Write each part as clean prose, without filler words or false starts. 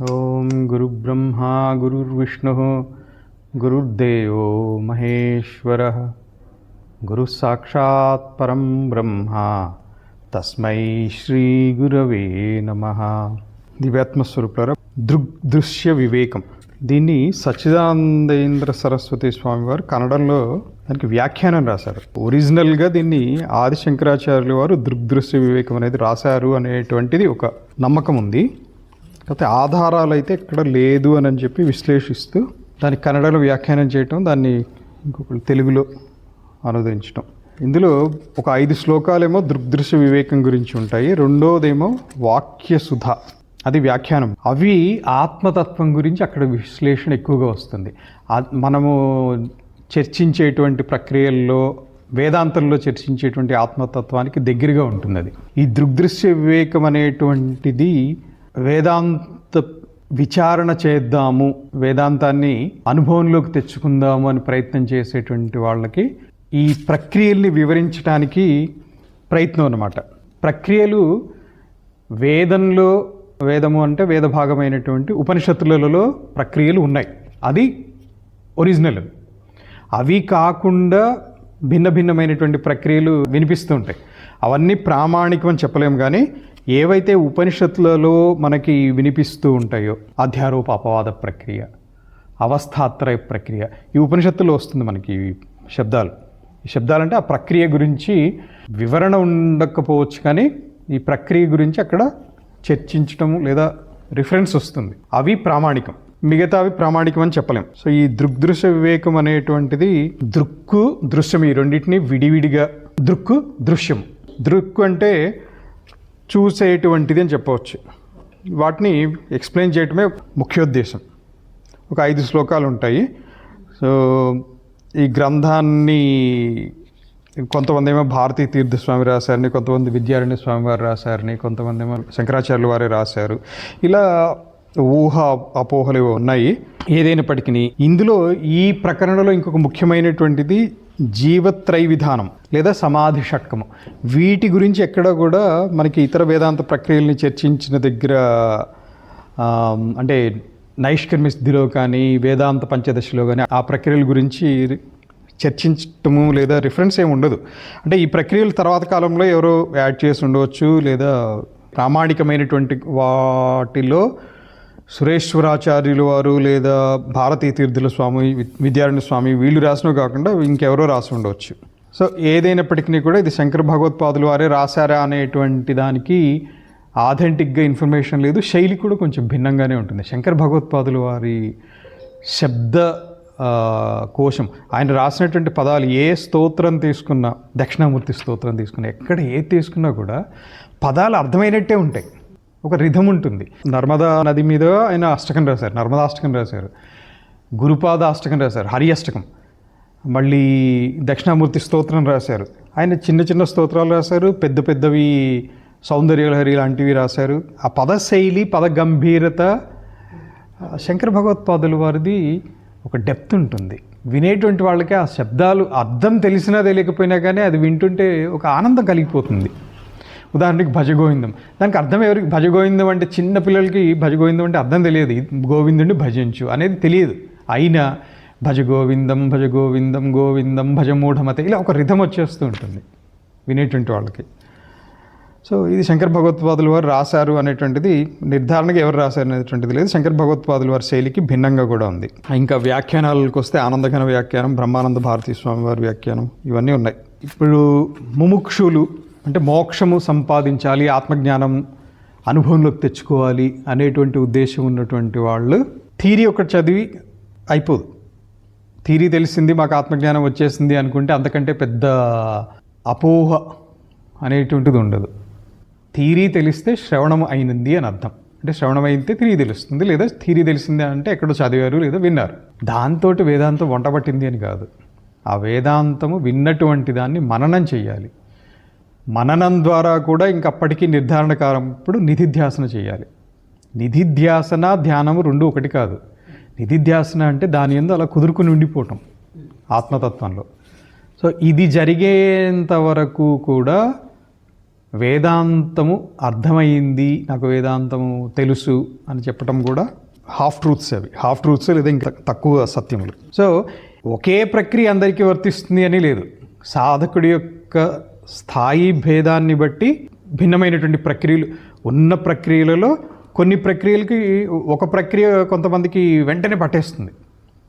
ఓం గురుబ్రహ్మా గురుర్విష్ణు గురుర్దేవో మహేశ్వరః గురుః సాక్షాత్ పరం బ్రహ్మ తస్మై శ్రీ గురవే నమః. దివ్యాత్మస్వరూపులారా, దృగ్దృశ్య వివేకం, దీన్ని సచ్చిదానందేంద్ర సరస్వతి స్వామి వారు కన్నడంలో దానికి వ్యాఖ్యానం రాశారు. ఒరిజినల్గా దీన్ని ఆది శంకరాచార్యుల వారు దృగ్దృశ్య వివేకం అనేది రాశారు అనేటువంటిది ఒక నమ్మకం ఉంది. కాకపోతే ఆధారాలు అయితే ఇక్కడ లేదు అని చెప్పి విశ్లేషిస్తూ దాన్ని కన్నడలో వ్యాఖ్యానం చేయటం, దాన్ని ఇంకొకటి తెలుగులో అనువదించటం. ఇందులో ఒక 5 శ్లోకాలేమో దృగ్దృశ్య వివేకం గురించి ఉంటాయి, రెండోదేమో వాక్యసుధ, అది వ్యాఖ్యానం. అవి ఆత్మతత్వం గురించి అక్కడ విశ్లేషణ ఎక్కువగా వస్తుంది. మనము చర్చించేటువంటి ప్రక్రియల్లో వేదాంతంలో చర్చించేటువంటి ఆత్మతత్వానికి దగ్గరగా ఉంటుంది అది. ఈ దృగ్దృశ్య వివేకం అనేటువంటిది వేదాంత విచారణ చేద్దాము, వేదాంతాన్ని అనుభవంలోకి తెచ్చుకుందాము అని ప్రయత్నం చేసేటువంటి వాళ్ళకి ఈ ప్రక్రియల్ని వివరించడానికి ప్రయత్నం అన్నమాట. ప్రక్రియలు వేదము అంటే వేద భాగమైనటువంటి ఉపనిషత్తులలో ప్రక్రియలు ఉన్నాయి, అది ఒరిజినల్. అవి కాకుండా భిన్న భిన్నమైనటువంటి ప్రక్రియలు వినిపిస్తూ ఉంటాయి. అవన్నీ ప్రామాణికం అని చెప్పలేము, కానీ ఏవైతే ఉపనిషత్తులలో మనకి వినిపిస్తూ ఉంటాయో అధ్యారోప అపవాద ప్రక్రియ, అవస్థాత్రయ ప్రక్రియ, ఈ ఉపనిషత్తులో వస్తుంది మనకి ఈ శబ్దాలు. ఈ శబ్దాలంటే ఆ ప్రక్రియ గురించి వివరణ ఉండకపోవచ్చు, కానీ ఈ ప్రక్రియ గురించి అక్కడ చర్చించటము లేదా రిఫరెన్స్ వస్తుంది. అవి ప్రామాణికం, మిగతావి ప్రామాణికం అని చెప్పలేం. సో ఈ దృగ్దృశ్య వివేకం అనేటువంటిది దృక్కు దృశ్యం, ఈ రెండింటిని విడివిడిగా, దృక్కు దృశ్యం. దృక్కు అంటే చూసేటువంటిది అని చెప్పవచ్చు. వాటిని ఎక్స్ప్లెయిన్ చేయటమే ముఖ్యోద్దేశం. ఒక 5 శ్లోకాలు ఉంటాయి. సో ఈ గ్రంథాన్ని కొంతమంది ఏమో భారతీ తీర్థస్వామి రాశారని, కొంతమంది విద్యారణ్య స్వామి వారు రాశారని, కొంతమంది ఏమో శంకరాచార్యుల వారే రాశారు. ఇలా ఊహ అపోహలు ఉన్నాయి. ఏదైనప్పటికీ ఇందులో ఈ ప్రకరణలో ఇంకొక ముఖ్యమైనటువంటిది జీవత్రై విధానం లేదా సమాధి షట్కము. వీటి గురించి ఎక్కడ కూడా మనకి ఇతర వేదాంత ప్రక్రియల్ని చర్చించిన దగ్గర, అంటే నైష్కర్మ్య సిద్ధిలో కానీ వేదాంత పంచదశలో కానీ ఆ ప్రక్రియల గురించి చర్చించటము లేదా రిఫరెన్స్ ఏమి ఉండదు. అంటే ఈ ప్రక్రియలు తర్వాత కాలంలో ఎవరో యాడ్ చేసి ఉండవచ్చు, లేదా ప్రామాణికమైనటువంటి వాటిలో సురేశ్వరాచార్యులు వారు లేదా భారతీ తీర్థుల స్వామి, విద్యారణ్య స్వామి వీళ్ళు రాసినవి కాకుండా ఇంకెవరో రాసి ఉండవచ్చు. సో ఏదైనప్పటికీ కూడా ఇది శంకర భగవత్పాదులు వారే రాశారా అనేటువంటి దానికి ఆథెంటిక్గా ఇన్ఫర్మేషన్ లేదు. శైలి కూడా కొంచెం భిన్నంగానే ఉంటుంది. శంకర భగవత్పాదులు వారి శబ్ద కోశం, ఆయన రాసినటువంటి పదాలు, ఏ స్తోత్రం తీసుకున్నా, దక్షిణామూర్తి స్తోత్రం తీసుకున్నా, ఎక్కడ ఏది తీసుకున్నా కూడా పదాలు అర్థమైనట్టే ఉంటాయి. ఒక రిథం ఉంటుంది. నర్మదా నది మీద ఆయన అష్టకం రాశారు, నర్మదా అష్టకం రాశారు, గురుపాద అష్టకం రాశారు, హరి అష్టకం, మళ్ళీ దక్షిణామూర్తి స్తోత్రం రాశారు. ఆయన చిన్న చిన్న స్తోత్రాలు రాశారు, పెద్ద పెద్దవి సౌందర్యలహరి లాంటివి రాశారు. ఆ పదశైలి, పద గంభీరత శంకర భగవత్పాదుల వారిది ఒక డెప్త్ ఉంటుంది. వినేటువంటి వాళ్ళకి ఆ శబ్దాలు అర్థం తెలిసినా తెలియకపోయినా కానీ అది వింటుంటే ఒక ఆనందం కలిగిపోతుంది. ఉదాహరణకి భజగోవిందం, దానికి అర్థం ఎవరికి? భజగోవిందం అంటే చిన్న పిల్లలకి భజగోవిందం అంటే అర్థం తెలియదు, గోవిందుడిని భజించు అనేది తెలియదు. అయినా భజగోవిందం భజగోవిందం గోవిందం భజమూఢమతే, ఇలా ఒక రిథం వచ్చేస్తూ ఉంటుంది వినేటువంటి వాళ్ళకి. సో ఇది శంకర భగవత్పాదుల వారు రాశారు అనేటువంటిది నిర్ధారణగా ఎవరు రాశారు అనేటువంటిది లేదు. శంకర భగవత్పాదుల వారి శైలికి భిన్నంగా కూడా ఉంది. ఇంకా వ్యాఖ్యానాలకు వస్తే ఆనందఘన వ్యాఖ్యానం, బ్రహ్మానంద భారతీ స్వామి వారి వ్యాఖ్యానం, ఇవన్నీ ఉన్నాయి. ఇప్పుడు ముముక్షులు అంటే మోక్షము సంపాదించాలి, ఆత్మజ్ఞానం అనుభవంలోకి తెచ్చుకోవాలి అనేటువంటి ఉద్దేశం ఉన్నటువంటి వాళ్ళు థీరీ ఒకటి చదివి అయిపోదు. థీరీ తెలిసింది, మాకు ఆత్మజ్ఞానం వచ్చేసింది అనుకుంటే అంతకంటే పెద్ద అపోహ అనేటువంటిది ఉండదు. థీరీ తెలిస్తే శ్రవణం అయినది అని అర్థం. అంటే శ్రవణం అయితే థీరీ తెలుస్తుంది, లేదా థీరీ తెలిసింది అంటే ఎక్కడో చదివారు లేదా విన్నారు. దాంతో వేదాంతం వంటపట్టింది అని కాదు. ఆ వేదాంతము విన్నటువంటి దాన్ని మననం చేయాలి. మననం ద్వారా కూడా ఇంకప్పటికీ నిర్ధారణ కానప్పుడు నిధిధ్యాసన చేయాలి. నిధిధ్యాసన ధ్యానము రెండు ఒకటి కాదు. నిధిధ్యాసన అంటే దాని యందు అలా కుదురుకుని ఉండిపోవటం ఆత్మతత్వంలో. సో ఇది జరిగేంత వరకు కూడా వేదాంతము అర్థమైంది, నాకు వేదాంతము తెలుసు అని చెప్పటం కూడా హాఫ్ ట్రూత్స్ అవి. హాఫ్ ట్రూత్స్ లేదా ఇంకా తక్కువ సత్యములు. సో ఒకే ప్రక్రియ అందరికీ వర్తిస్తుంది అని లేదు. సాధకుడి యొక్క స్థాయి భేదాన్ని బట్టి భిన్నమైనటువంటి ప్రక్రియలు ఉన్న ప్రక్రియలలో కొన్ని ప్రక్రియలకి ఒక ప్రక్రియ కొంతమందికి వెంటనే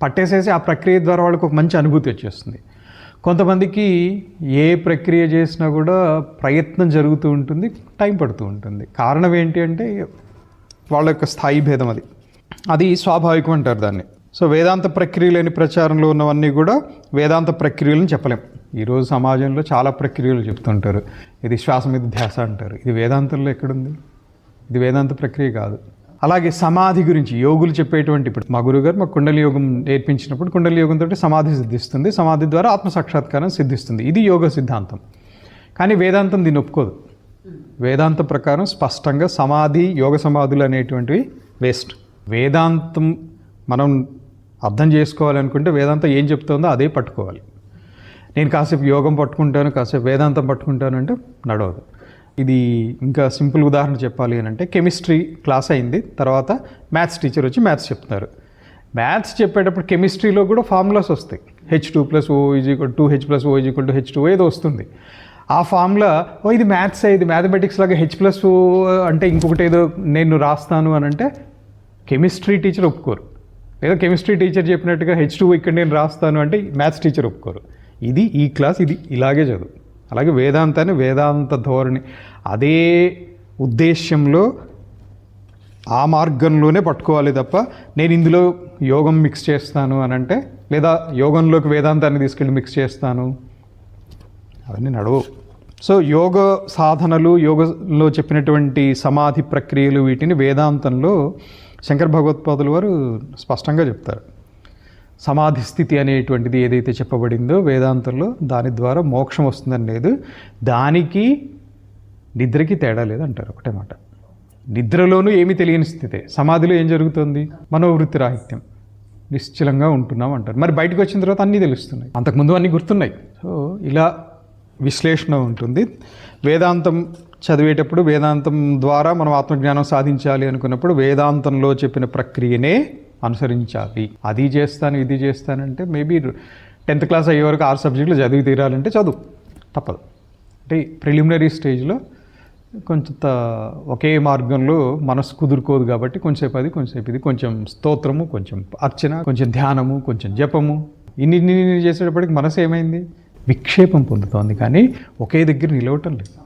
పట్టేసేసి ఆ ప్రక్రియ ద్వారా వాళ్ళకి ఒక మంచి అనుభూతి వచ్చేస్తుంది. కొంతమందికి ఏ ప్రక్రియ చేసినా కూడా ప్రయత్నం జరుగుతూ ఉంటుంది, టైం పడుతూ ఉంటుంది. కారణం ఏంటి అంటే వాళ్ళ యొక్క స్థాయి భేదం. అది స్వాభావికం అంటారు దాన్ని. సో వేదాంత ప్రక్రియలేని ప్రచారంలో ఉన్నవన్నీ కూడా వేదాంత ప్రక్రియలను చెప్పలేం. ఈరోజు సమాజంలో చాలా ప్రక్రియలు చెప్తుంటారు. ఇది శ్వాస మీద ధ్యాస అంటారు. ఇది వేదాంతంలో ఎక్కడుంది? ఇది వేదాంత ప్రక్రియ కాదు. అలాగే సమాధి గురించి యోగులు చెప్పేటువంటి, ఇప్పుడు మా గురుగారు మాకు కుండలి యోగం నేర్పించినప్పుడు కుండలి యోగంతో సమాధి సిద్ధిస్తుంది, సమాధి ద్వారా ఆత్మసాక్షాత్కారం సిద్ధిస్తుంది. ఇది యోగ సిద్ధాంతం. కానీ వేదాంతం దీన్ని ఒప్పుకోదు. వేదాంత ప్రకారం స్పష్టంగా సమాధి, యోగ సమాధులు అనేటువంటివి వేస్ట్. వేదాంతం మనం అర్థం చేసుకోవాలనుకుంటే వేదాంతం ఏం చెప్తుందో అదే పట్టుకోవాలి. నేను కాసేపు యోగం పట్టుకుంటాను, కాసేపు వేదాంతం పట్టుకుంటాను అంటే నడవదు. ఇది ఇంకా సింపుల్ ఉదాహరణ చెప్పాలి అని అంటే, కెమిస్ట్రీ క్లాస్ అయింది, తర్వాత మ్యాథ్స్ టీచర్ వచ్చి మ్యాథ్స్ చెప్తున్నారు. మ్యాథ్స్ చెప్పేటప్పుడు కెమిస్ట్రీలో కూడా ఫార్ములాస్ వస్తాయి. H2+O = 2H+O = H2O ఏదో వస్తుంది. ఆ ఫార్ములా ఇది మ్యాథ్స్, ఇది మ్యాథమెటిక్స్ లాగా H+O అంటే ఇంకొకటి ఏదో నేను రాస్తాను అని అంటే కెమిస్ట్రీ టీచర్ ఒప్పుకోరు. లేదా కెమిస్ట్రీ టీచర్ చెప్పినట్టుగా H2O ఇక్కడ నేను రాస్తాను అంటే మ్యాథ్స్ టీచర్ ఒప్పుకోరు. ఇది ఈ క్లాస్, ఇది ఇలాగే చదువు. అలాగే వేదాంతాన్ని వేదాంత ధోరణి అదే ఉద్దేశ్యంలో ఆ మార్గంలోనే పట్టుకోవాలి తప్ప నేను ఇందులో యోగం మిక్స్ చేస్తాను అని అంటే, లేదా యోగంలోకి వేదాంతాన్ని తీసుకెళ్ళి మిక్స్ చేస్తాను, అవన్నీ నడవు. సో యోగ సాధనలు, యోగంలో చెప్పినటువంటి సమాధి ప్రక్రియలు, వీటిని వేదాంతంలో శంకర భగవత్పాదుల వారు స్పష్టంగా చెప్తారు. సమాధి స్థితి అనేటువంటిది ఏదైతే చెప్పబడిందో వేదాంతంలో, దాని ద్వారా మోక్షం వస్తుందని లేదు, దానికి నిద్రకి తేడా లేదంటారు. ఒకటే మాట. నిద్రలోనూ ఏమీ తెలియని స్థితే. సమాధిలో ఏం జరుగుతుంది? మనోవృత్తి రాహిత్యం, నిశ్చలంగా ఉంటున్నాం అంటారు. మరి బయటకు వచ్చిన తర్వాత అన్నీ తెలుస్తున్నాయి, అంతకుముందు అన్నీ గుర్తున్నాయి. సో ఇలా విశ్లేషణ ఉంటుంది. వేదాంతం చదివేటప్పుడు, వేదాంతం ద్వారా మనం ఆత్మజ్ఞానం సాధించాలి అనుకున్నప్పుడు వేదాంతంలో చెప్పిన ప్రక్రియనే అనుసరించాలి. అది చేస్తాను, ఇది చేస్తానంటే మేబీ 10th క్లాస్ అయ్యే వరకు 6 సబ్జెక్టులు చదివి తీరాలంటే చదువు తప్పదు. అంటే ప్రిలిమినరీ స్టేజ్లో కొంచెం ఒకే మార్గంలో మనసు కుదురుకోదు కాబట్టి కొంచెంసేపు అది, కొంచెంసేపు ఇది, కొంచెం స్తోత్రము, కొంచెం అర్చన, కొంచెం ధ్యానము, కొంచెం జపము, ఇన్ని చేసేటప్పటికి మనసు ఏమైంది? విక్షేపం పొందుతోంది, కానీ ఒకే దగ్గర నిలవటం లేదు.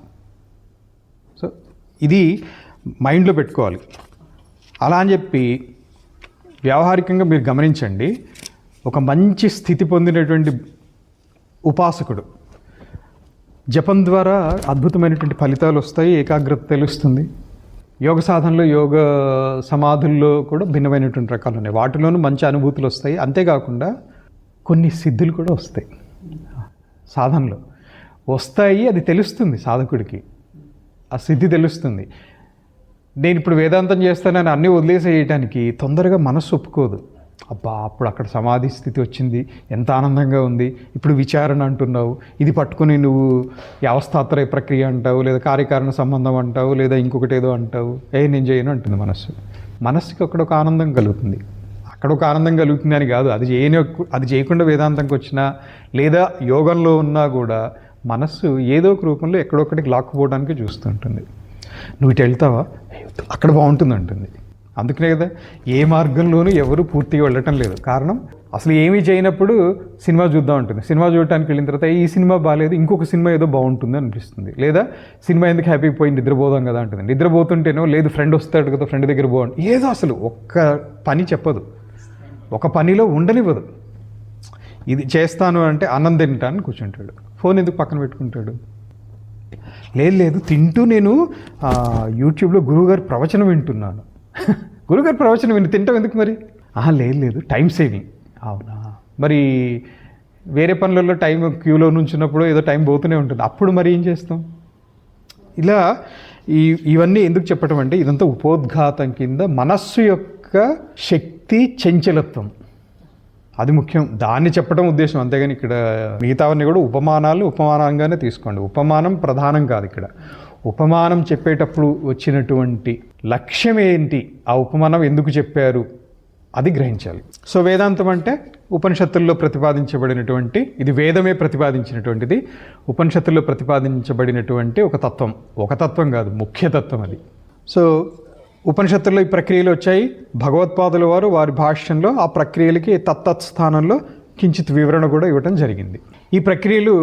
సో ఇది మైండ్లో పెట్టుకోవాలి. అలా అని చెప్పి వ్యావహారికంగా మీరు గమనించండి, ఒక మంచి స్థితి పొందినటువంటి ఉపాసకుడు జపం ద్వారా అద్భుతమైనటువంటి ఫలితాలు వస్తాయి, ఏకాగ్రత తెలుస్తుంది. యోగ సాధనలో, యోగ సమాధుల్లో కూడా భిన్నమైనటువంటి రకాలు ఉన్నాయి. వాటిలోనూ మంచి అనుభూతులు వస్తాయి. అంతేకాకుండా కొన్ని సిద్ధులు కూడా వస్తాయి, సాధనలో వస్తాయి. అది తెలుస్తుంది సాధకుడికి, ఆ సిద్ధి తెలుస్తుంది. నేను ఇప్పుడు వేదాంతం చేస్తానని అన్నీ వదిలేసేయటానికి తొందరగా మనస్సు ఒప్పుకోదు. అబ్బా, అప్పుడు అక్కడ సమాధి స్థితి వచ్చింది, ఎంత ఆనందంగా ఉంది, ఇప్పుడు విచారణ అంటున్నావు, ఇది పట్టుకుని నువ్వు అవస్థాత్రయ ప్రక్రియ అంటావు, లేదా కార్యకారణ సంబంధం అంటావు, లేదా ఇంకొకటి ఏదో అంటావు, నేను చేయను అంటుంది మనస్సు. మనస్సుకి అక్కడ ఒక ఆనందం కలుగుతుంది, అక్కడ ఒక ఆనందం కలుగుతుంది అని కాదు, అది చేయకుండా వేదాంతంకి వచ్చినా లేదా యోగంలో ఉన్నా కూడా మనస్సు ఏదో ఒక రూపంలో ఎక్కడొక్కడికి లాక్కుపోవడానికి చూస్తుంటుంది. నువ్వు ఇటు వెళ్తావా, అక్కడ బాగుంటుంది అంటుంది. అందుకనే కదా ఏ మార్గంలోనూ ఎవరు పూర్తిగా వెళ్ళటం లేదు. కారణం, అసలు ఏమీ చేయనప్పుడు సినిమా చూద్దాం ఉంటుంది. సినిమా చూడటానికి వెళ్ళిన తర్వాత ఈ సినిమా బాగాలేదు, ఇంకొక సినిమా ఏదో బాగుంటుంది అనిపిస్తుంది. లేదా సినిమా ఎందుకు హ్యాపీగా పోయి నిద్రపోదాం కదా అంటుంది. నిద్రపోతుంటేనో లేదు ఫ్రెండ్ వస్తాడు కదా, ఫ్రెండ్ దగ్గర బాగుంటుంది, ఏదో అసలు ఒక్క పని చెప్పదు, ఒక పనిలో ఉండనివ్వదు. ఇది చేస్తాను అంటే అన్నం తింటాను కూర్చుంటాడు, ఫోన్ ఎందుకు పక్కన పెట్టుకుంటాడు? లేదు తింటూ నేను యూట్యూబ్లో గురువుగారి ప్రవచనం వింటున్నాను. గురువుగారి ప్రవచనం విని తింటాం ఎందుకు మరి? లేదు టైం సేవింగ్. అవునా, మరి వేరే పనులలో టైం క్యూలో నుంచినప్పుడు ఏదో టైం పోతూనే ఉంటుంది, అప్పుడు మరి ఏం చేస్తాం? ఇలా ఇవన్నీ ఎందుకు చెప్పటం అంటే, ఇదంతా ఉపోద్ఘాతం కింద మనస్సు యొక్క శక్తి, చంచలత్వం, అది ముఖ్యం. దాన్ని చెప్పడం ఉద్దేశం, అంతేగాని ఇక్కడ మిగతావన్నీ కూడా ఉపమానాలు ఉపమానంగానే తీసుకోండి. ఉపమానం ప్రధానం కాదు ఇక్కడ. ఉపమానం చెప్పేటప్పుడు వచ్చినటువంటి లక్ష్యం ఏంటి, ఆ ఉపమానం ఎందుకు చెప్పారు, అది గ్రహించాలి. సో వేదాంతం అంటే ఉపనిషత్తుల్లో ప్రతిపాదించబడినటువంటి, ఇది వేదమే ప్రతిపాదించినటువంటిది, ఉపనిషత్తుల్లో ప్రతిపాదించబడినటువంటి ఒక తత్వం కాదు, ముఖ్య తత్వం అది. సో ఉపనిషత్తుల్లో ఈ ప్రక్రియలు వచ్చాయి. భగవత్పాదుల వారు వారి భాష్యంలో ఆ ప్రక్రియలకి తత్తత్ స్థానంలో కించిత్ వివరణ కూడా ఇవ్వటం జరిగింది. ఈ ప్రక్రియలు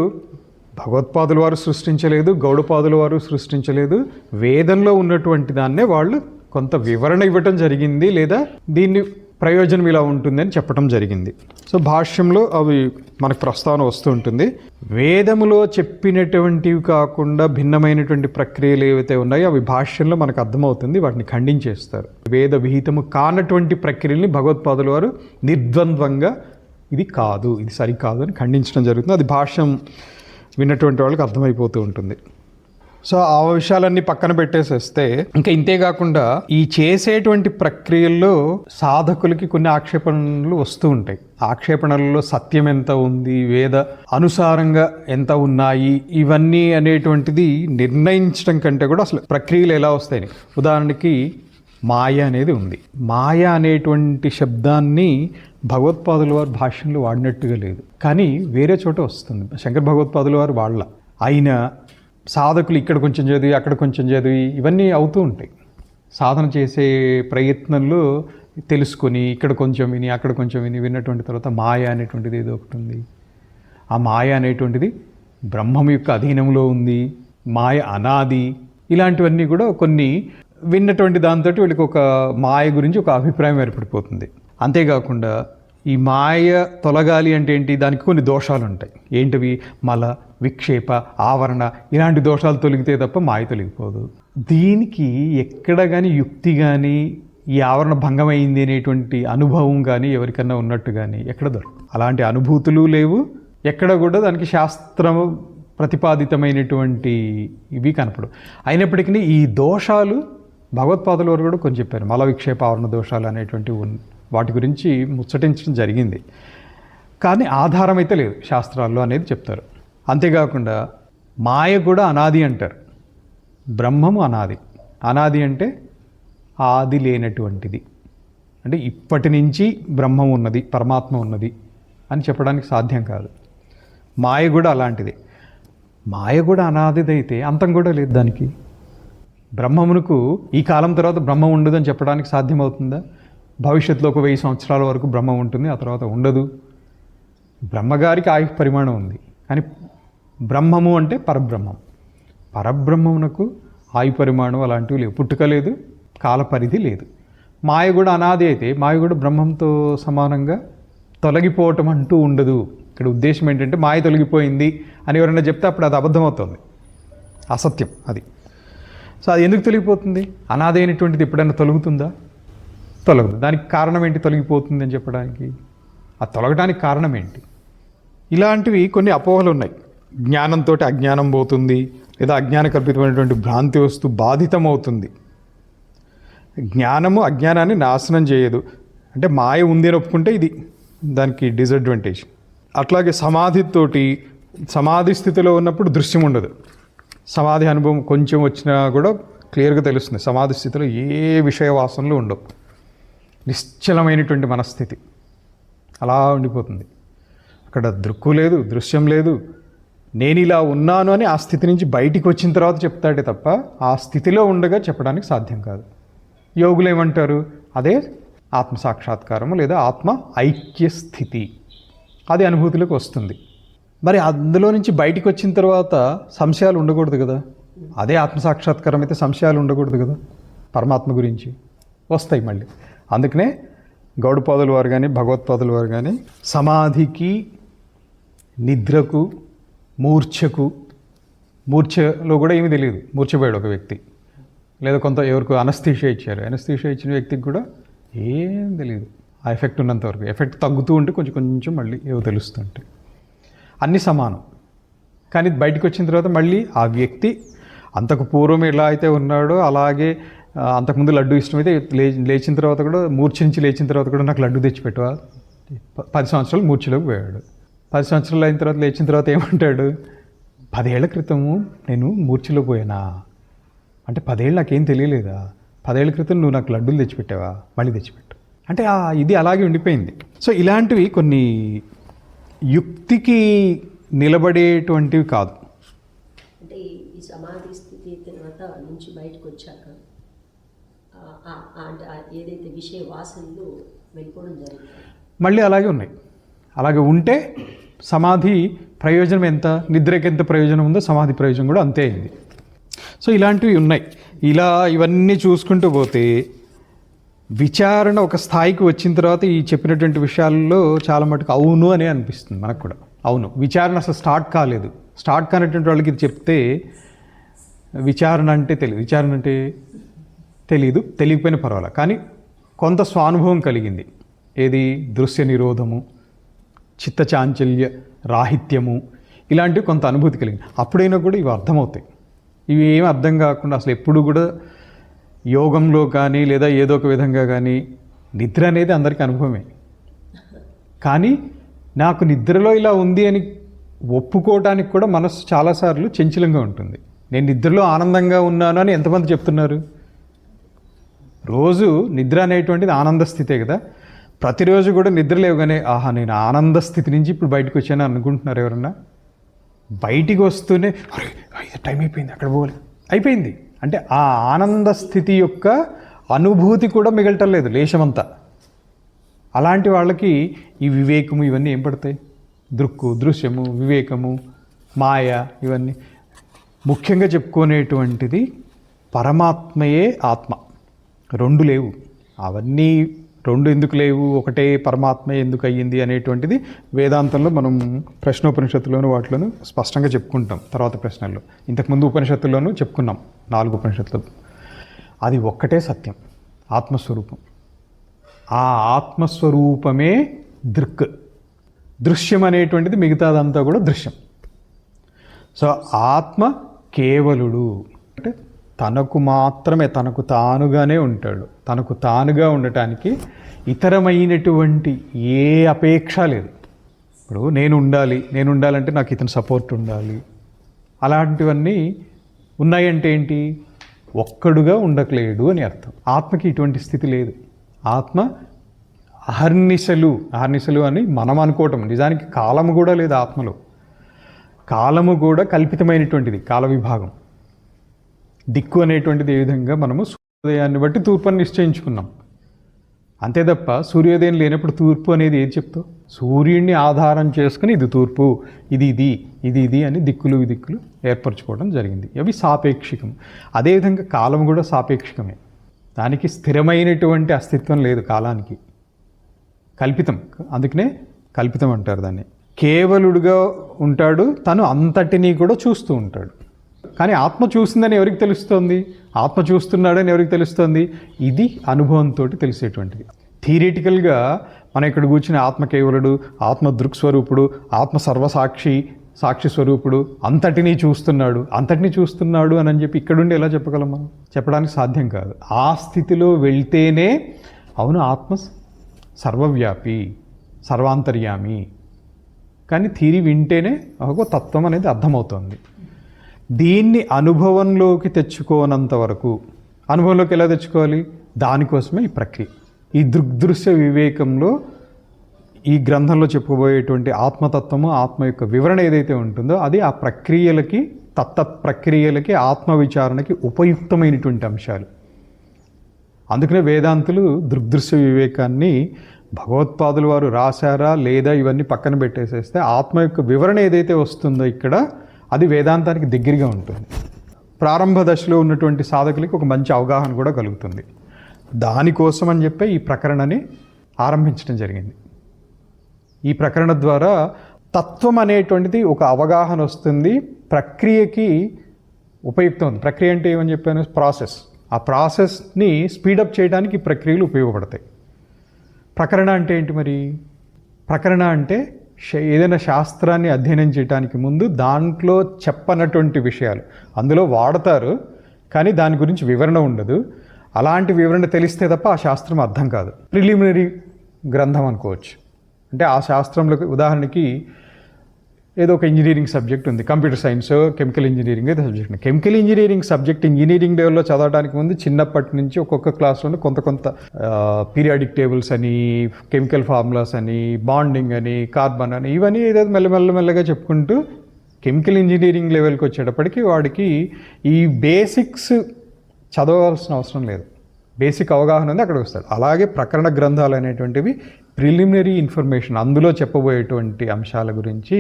భగవత్పాదుల వారు సృష్టించలేదు, గౌడపాదుల వారు సృష్టించలేదు. వేదంలో ఉన్నటువంటి దాన్నే వాళ్ళు కొంత వివరణ ఇవ్వటం జరిగింది, లేదా దీన్ని ప్రయోజనం ఇలా ఉంటుందని చెప్పడం జరిగింది. సో భాష్యంలో అవి మనకు ప్రస్తావన వస్తూ ఉంటుంది. వేదములో చెప్పినటువంటివి కాకుండా భిన్నమైనటువంటి ప్రక్రియలు ఏవైతే ఉన్నాయో అవి భాష్యంలో మనకు అర్థమవుతుంది, వాటిని ఖండించేస్తారు. వేద విహితము కానటువంటి ప్రక్రియల్ని భగవత్పాదుల వారు నిర్ద్వంద్వంగా ఇది కాదు, ఇది సరికాదు అని ఖండించడం జరుగుతుంది. అది భాష్యం విన్నటువంటి వాళ్ళకి అర్థమైపోతూ ఉంటుంది. సో ఆ విషయాలన్నీ పక్కన పెట్టేసేస్తే, ఇంకా ఇంతే కాకుండా ఈ చేసేటువంటి ప్రక్రియల్లో సాధకులకి కొన్ని ఆక్షేపణలు వస్తూ ఉంటాయి. ఆక్షేపణలలో సత్యం ఎంత ఉంది, వేద అనుసారంగా ఎంత ఉన్నాయి, ఇవన్నీ అనేటువంటిది నిర్ణయించడం కంటే కూడా అసలు ప్రక్రియలు ఎలా వస్తాయని. ఉదాహరణకి మాయ అనేది ఉంది. మాయ అనేటువంటి శబ్దాన్ని భగవత్పాదుల వారు భాష్యంలో వాడినట్టుగా లేదు, కానీ వేరే చోట వస్తుంది. శంకర భగవత్పాదుల వారు వాళ్ళ అయినా సాధకులు ఇక్కడ కొంచెం చదివి అక్కడ కొంచెం చదివి ఇవన్నీ అవుతూ ఉంటాయి. సాధన చేసే ప్రయత్నంలో తెలుసుకొని ఇక్కడ కొంచెం విని అక్కడ కొంచెం విన్నటువంటి తర్వాత మాయ అనేటువంటిది ఏదో ఒకటి ఉంది. ఆ మాయ అనేటువంటిది బ్రహ్మం యొక్క అధీనంలో ఉంది, మాయ అనాది, ఇలాంటివన్నీ కూడా కొన్ని విన్నటువంటి దాంతో వీళ్ళకి ఒక మాయ గురించి ఒక అభిప్రాయం ఏర్పడిపోతుంది. అంతేకాకుండా ఈ మాయ తొలగాలి అంటే ఏంటి, దానికి కొన్ని దోషాలు ఉంటాయి. ఏంటివి? మల, విక్షేప, ఆవరణ, ఇలాంటి దోషాలు తొలగితే తప్ప మాయ తొలగిపోదు. దీనికి ఎక్కడ కానీ యుక్తి కానీ ఈ ఆవరణ భంగమైంది అనేటువంటి అనుభవం కానీ ఎవరికన్నా ఉన్నట్టు కానీ ఎక్కడ దొరకదు. అలాంటి అనుభూతులు లేవు, ఎక్కడ కూడా దానికి శాస్త్రం ప్రతిపాదితమైనటువంటి ఇవి కనపడు. అయినప్పటికీ ఈ దోషాలు భగవత్పాదుల వారు కూడా కొన్ని చెప్పారు. మల, విక్షేప, ఆవరణ దోషాలు అనేటువంటివి వాటి గురించి ముచ్చటించడం జరిగింది, కానీ ఆధారం అయితే లేదు శాస్త్రాల్లో అనేది చెప్తారు. అంతేకాకుండా మాయ కూడా అనాది అంటారు, బ్రహ్మము అనాది. అనాది అంటే ఆది లేనటువంటిది, అంటే ఇప్పటి నుంచి బ్రహ్మం ఉన్నది, పరమాత్మ ఉన్నది అని చెప్పడానికి సాధ్యం కాదు. మాయ కూడా అలాంటిది. మాయ కూడా అనాదిదైతే అంతం కూడా లేదు దానికి. బ్రహ్మమునకు ఈ కాలం తర్వాత బ్రహ్మం ఉండదు అని చెప్పడానికి సాధ్యమవుతుందా? భవిష్యత్తులో ఒక 1000 సంవత్సరాల వరకు బ్రహ్మం ఉంటుంది, ఆ తర్వాత ఉండదు. బ్రహ్మగారికి ఆయు పరిమాణం ఉంది, కానీ బ్రహ్మము అంటే పరబ్రహ్మం. పరబ్రహ్మమునకు ఆయు పరిమాణం అలాంటివి లేవు, పుట్టుక లేదు, కాల పరిధి లేదు. మాయ కూడా అనాది అయితే మాయ కూడా బ్రహ్మంతో సమానంగా తొలగిపోవటం అంటూ ఉండదు. ఇక్కడ ఉద్దేశం ఏంటంటే మాయ తొలగిపోయింది అని ఎవరైనా చెప్తే అప్పుడు అది అబద్ధం అవుతుంది, అసత్యం అది. సో అది ఎందుకు తొలగిపోతుంది? అనాది అయినటువంటిది ఎప్పుడైనా తొలగుతుందా? తొలగదు. దానికి కారణం ఏంటి తొలగిపోతుంది అని చెప్పడానికి? ఆ తొలగడానికి కారణం ఏంటి? ఇలాంటివి కొన్ని అపోహలు ఉన్నాయి. జ్ఞానంతో అజ్ఞానం పోతుంది, లేదా అజ్ఞాన కల్పితమైనటువంటి భ్రాంతి వస్తూ బాధితం అవుతుంది. జ్ఞానము అజ్ఞానాన్ని నాశనం చేయదు. అంటే మాయ ఉంది అని ఒప్పుకుంటే ఇది దానికి డిసడ్వాంటేజ్. అట్లాగే సమాధి స్థితిలో ఉన్నప్పుడు దృశ్యం ఉండదు. సమాధి అనుభవం కొంచెం వచ్చినా కూడా క్లియర్గా తెలుస్తుంది. సమాధి స్థితిలో ఏ విషయ వాసనలు ఉండవు, నిశ్చలమైనటువంటి మనస్థితి అలా ఉండిపోతుంది. అక్కడ దృక్కు లేదు, దృశ్యం లేదు. నేను ఇలా ఉన్నాను అని ఆ స్థితి నుంచి బయటికి వచ్చిన తర్వాత చెప్తాడే తప్ప ఆ స్థితిలో ఉండగా చెప్పడానికి సాధ్యం కాదు. యోగులు ఏమంటారు? అదే ఆత్మసాక్షాత్కారము లేదా ఆత్మ ఐక్య స్థితి, అది అనుభూతిలోకి వస్తుంది. మరి అందులో నుంచి బయటికి వచ్చిన తర్వాత సంశయాలు ఉండకూడదు కదా. అదే ఆత్మసాక్షాత్కారం అయితే సంశయాలు ఉండకూడదు కదా. పరమాత్మ గురించి వస్తాయి మళ్ళీ. అందుకనే గౌడపాదుల వారు కానీ భగవత్పాదుల వారు కానీ సమాధికి, నిద్రకు, మూర్ఛలో కూడా ఏమీ తెలియదు. మూర్ఛపోయాడు ఒక వ్యక్తి, లేదా కొంత ఎవరికి అనస్థీషియా ఇచ్చారు, అనస్థీషియా ఇచ్చిన వ్యక్తికి కూడా ఏం తెలియదు. ఆ ఎఫెక్ట్ ఉన్నంత వరకు. ఎఫెక్ట్ తగ్గుతూ ఉంటే కొంచెం కొంచెం మళ్ళీ ఏవో తెలుస్తుంటాయి. అన్నీ సమానం. కానీ బయటకు వచ్చిన తర్వాత మళ్ళీ ఆ వ్యక్తి అంతకు పూర్వం ఎలా అయితే ఉన్నాడో అలాగే, అంతకుముందు లడ్డు ఇష్టమైతే లేచిన తర్వాత కూడా, మూర్ఛ నుంచి లేచిన తర్వాత కూడా నాకు లడ్డు తెచ్చిపెట్టవా, 10 సంవత్సరాలు మూర్ఛలోకి పోయాడు. 10 సంవత్సరాలు అయిన తర్వాత లేచిన తర్వాత ఏమంటాడు? 10 ఏళ్ల క్రితము నేను మూర్ఛలో పోయానా, అంటే 10 ఏళ్ళు నాకేం తెలియలేదా? 10 ఏళ్ల క్రితం నువ్వు నాకు లడ్డూలు తెచ్చిపెట్టావా? మళ్ళీ తెచ్చిపెట్టు. అంటే ఇది అలాగే ఉండిపోయింది. సో ఇలాంటివి కొన్ని యుక్తికి నిలబడేటువంటివి కాదు. అంటే ఈ సమాధి స్థితి తర్వాత నుంచి బయటకు వచ్చాక అంటే ఏదైతే విషయ వాసనలు వెళ్ళిపోవడం జరుగుతుంది, మళ్ళీ అలాగే ఉన్నాయి. అలాగే ఉంటే సమాధి ప్రయోజనం ఎంత, నిద్రకి ఎంత ప్రయోజనం ఉందో సమాధి ప్రయోజనం కూడా అంతే అయింది. సో ఇలాంటివి ఉన్నాయి. ఇవన్నీ చూసుకుంటూ పోతే విచారణ ఒక స్థాయికి వచ్చిన తర్వాత ఈ చెప్పినటువంటి విషయాల్లో చాలా మటుకు అవును అనే అనిపిస్తుంది మనకు కూడా. అవును, విచారణ అసలు స్టార్ట్ కాలేదు. స్టార్ట్ కానటువంటి వాళ్ళకి ఇది చెప్తే విచారణ అంటే తెలియదు, తెలియకపోయినా పర్వాలేదు, కానీ కొంత స్వానుభవం కలిగింది. ఏది? దృశ్య నిరోధము, చిత్తచాంచల్య రాహిత్యము, ఇలాంటివి కొంత అనుభూతి కలిగింది. అప్పుడైనా కూడా ఇవి అర్థమవుతాయి. ఇవి ఏమి అర్థం కాకుండా అసలు ఎప్పుడు కూడా యోగంలో కానీ లేదా ఏదో ఒక విధంగా కానీ నిద్ర అనేది అందరికీ అనుభవమే. కానీ నాకు నిద్రలో ఇలా ఉంది అని ఒప్పుకోవటానికి కూడా మనసు చాలాసార్లు చంచలంగా ఉంటుంది. నేను నిద్రలో ఆనందంగా ఉన్నాను అని ఎంతమంది చెప్తున్నారు? రోజు నిద్ర అనేటువంటిది ఆనంద స్థితే కదా. ప్రతిరోజు కూడా నిద్ర లేవగానే ఆహా నేను ఆనంద స్థితి నుంచి ఇప్పుడు బయటకు వచ్చాను అనుకుంటున్నారు ఎవరన్నా? బయటికి వస్తూనే అరే టైం అయిపోయింది, అక్కడ పోవాలి, అయిపోయింది అంటే ఆ ఆనంద స్థితి యొక్క అనుభూతి కూడా మిగలటం లేదు లేశమంతా. అలాంటి వాళ్ళకి ఈ వివేకము ఇవన్నీ ఏం పడతాయి? దృక్కు, దృశ్యము, వివేకము, మాయ, ఇవన్నీ ముఖ్యంగా చెప్పుకునేటువంటిది పరమాత్మయే ఆత్మ. రెండు లేవు. అవన్నీ రెండు ఎందుకు లేవు, ఒకటే పరమాత్మ ఎందుకు అయ్యింది అనేటువంటిది వేదాంతంలో మనం ప్రశ్నోపనిషత్తులోను వాటిలోనూ స్పష్టంగా చెప్పుకుంటాం. తర్వాత ప్రశ్నల్లో ఇంతకుముందు ఉపనిషత్తుల్లోనూ చెప్పుకున్నాం, 4 ఉపనిషత్తులు. అది ఒక్కటే సత్యం, ఆత్మస్వరూపం. ఆ ఆత్మస్వరూపమే దృక్. దృశ్యం అనేటువంటిది మిగతాదంతా కూడా దృశ్యం. సో ఆత్మ కేవలుడు అంటే తనకు మాత్రమే, తనకు తానుగానే ఉంటాడు. తనకు తానుగా ఉండటానికి ఇతరమైనటువంటి ఏ అపేక్ష లేదు. ఇప్పుడు నేను ఉండాలంటే నాకు ఇతని సపోర్ట్ ఉండాలి, అలాంటివన్నీ ఉన్నాయంటే ఏంటి? ఒక్కడుగా ఉండట్లేడు అని అర్థం. ఆత్మకి ఇటువంటి స్థితి లేదు. ఆత్మ అహర్నిశలు అని మనం అనుకోవటం. నిజానికి కాలము కూడా లేదు ఆత్మలో. కాలము కూడా కల్పితమైనటువంటిది, కాల విభాగం. దిక్కు అనేటువంటిది ఏ విధంగా మనము సూర్యోదయాన్ని బట్టి తూర్పు అని నిశ్చయించుకున్నాం. అంతే తప్ప సూర్యోదయం లేనప్పుడు తూర్పు అనేది ఏది చెప్తావు? సూర్యుడిని ఆధారం చేసుకుని ఇది తూర్పు, ఇది అని దిక్కులు ఏర్పరచుకోవడం జరిగింది. అవి సాపేక్షికం. అదేవిధంగా కాలం కూడా సాపేక్షికమే. దానికి స్థిరమైనటువంటి అస్తిత్వం లేదు కాలానికి. కల్పితం. అందుకనే కల్పితం అంటారు దాన్ని. కేవలుడుగా ఉంటాడు, తను అంతటినీ కూడా చూస్తూ ఉంటాడు. కానీ ఆత్మ చూసిందని ఎవరికి తెలుస్తోంది? ఆత్మ చూస్తున్నాడని ఎవరికి తెలుస్తోంది? ఇది అనుభవంతో తెలిసేటువంటిది. థియరిటికల్గా మనం ఇక్కడ కూర్చుని ఆత్మ కేవలుడు, ఆత్మ దృక్స్వరూపుడు, ఆత్మ సాక్షి స్వరూపుడు, అంతటినీ చూస్తున్నాడు అని చెప్పి ఇక్కడుండి ఎలా చెప్పగలం మనం? చెప్పడానికి సాధ్యం కాదు. ఆ స్థితిలో వెళ్తేనే అవును ఆత్మ సర్వవ్యాపి, సర్వాంతర్యామి. కానీ థియరీ వింటేనే ఒక తత్వం అనేది అర్థమవుతుంది. దీన్ని అనుభవంలోకి తెచ్చుకోనంత వరకు, అనుభవంలోకి ఎలా తెచ్చుకోవాలి? దానికోసమే ఈ ప్రక్రియ. ఈ దృగ్దృశ్య వివేకంలో ఈ గ్రంథంలో చెప్పుకోబోయేటువంటి ఆత్మతత్వము, ఆత్మ యొక్క వివరణ ఏదైతే ఉంటుందో అది ఆ ప్రక్రియలకి, ప్రక్రియలకి, ఆత్మ విచారణకి ఉపయుక్తమైనటువంటి అంశాలు. అందుకనే వేదాంతులు దృగ్దృశ్య వివేకాన్ని భగవత్పాదుల వారు రాశారా లేదా ఇవన్నీ పక్కన పెట్టేసేస్తే ఆత్మ యొక్క వివరణ ఏదైతే వస్తుందో ఇక్కడ అది వేదాంతానికి దగ్గరగా ఉంటుంది. ప్రారంభ దశలో ఉన్నటువంటి సాధకులకి ఒక మంచి అవగాహన కూడా కలుగుతుంది. దానికోసం అని చెప్పి ఈ ప్రకరణని ఆరంభించడం జరిగింది. ఈ ప్రకరణ ద్వారా తత్వం అనేటువంటిది ఒక అవగాహన వస్తుంది, ప్రక్రియకి ఉపయుక్తం. ప్రక్రియ అంటే ఏమని చెప్పాను? ప్రాసెస్. ఆ ప్రాసెస్ని స్పీడప్ చేయడానికి ఈ ప్రక్రియలు ఉపయోగపడతాయి. ప్రకరణ అంటే ఏంటి మరి? ప్రకరణ అంటే ఏదైనా శాస్త్రాన్ని అధ్యయనం చేయడానికి ముందు దాంట్లో చెప్పనటువంటి విషయాలు అందులో వాడతారు, కానీ దాని గురించి వివరణ ఉండదు. అలాంటి వివరణ తెలిస్తే తప్ప ఆ శాస్త్రం అర్థం కాదు. ప్రిలిమినరీ గ్రంథం అనుకోవచ్చు. అంటే ఆ శాస్త్రంలో ఉదాహరణకి ఏదో ఒక ఇంజనీరింగ్ సబ్జెక్ట్ ఉంది, కంప్యూటర్ సైన్స్, కెమికల్ ఇంజనీరింగ్ ఏదో సబ్జెక్ట్ ఉంది. కెమికల్ ఇంజనీరింగ్ సబ్జెక్ట్ ఇంజనీరింగ్ లెవెల్లో చదవడానికి ముందు చిన్నప్పటి నుంచి ఒక్కొక్క క్లాస్లో కొంత పీరియాడిక్ టేబుల్స్ అని, కెమికల్ ఫార్ములాస్ అని, బాండింగ్ అని, కార్బన్ అని, ఇవన్నీ ఏదో మెల్లగా చెప్పుకుంటూ కెమికల్ ఇంజనీరింగ్ లెవెల్కి వచ్చేటప్పటికి వాడికి ఈ బేసిక్స్ చదవాల్సిన అవసరం లేదు, బేసిక్ అవగాహన ఉంది, అక్కడికి వస్తాడు. అలాగే ప్రకరణ గ్రంథాలు అనేటువంటివి ప్రిలిమినరీ ఇన్ఫర్మేషన్, అందులో చెప్పబోయేటువంటి అంశాల గురించి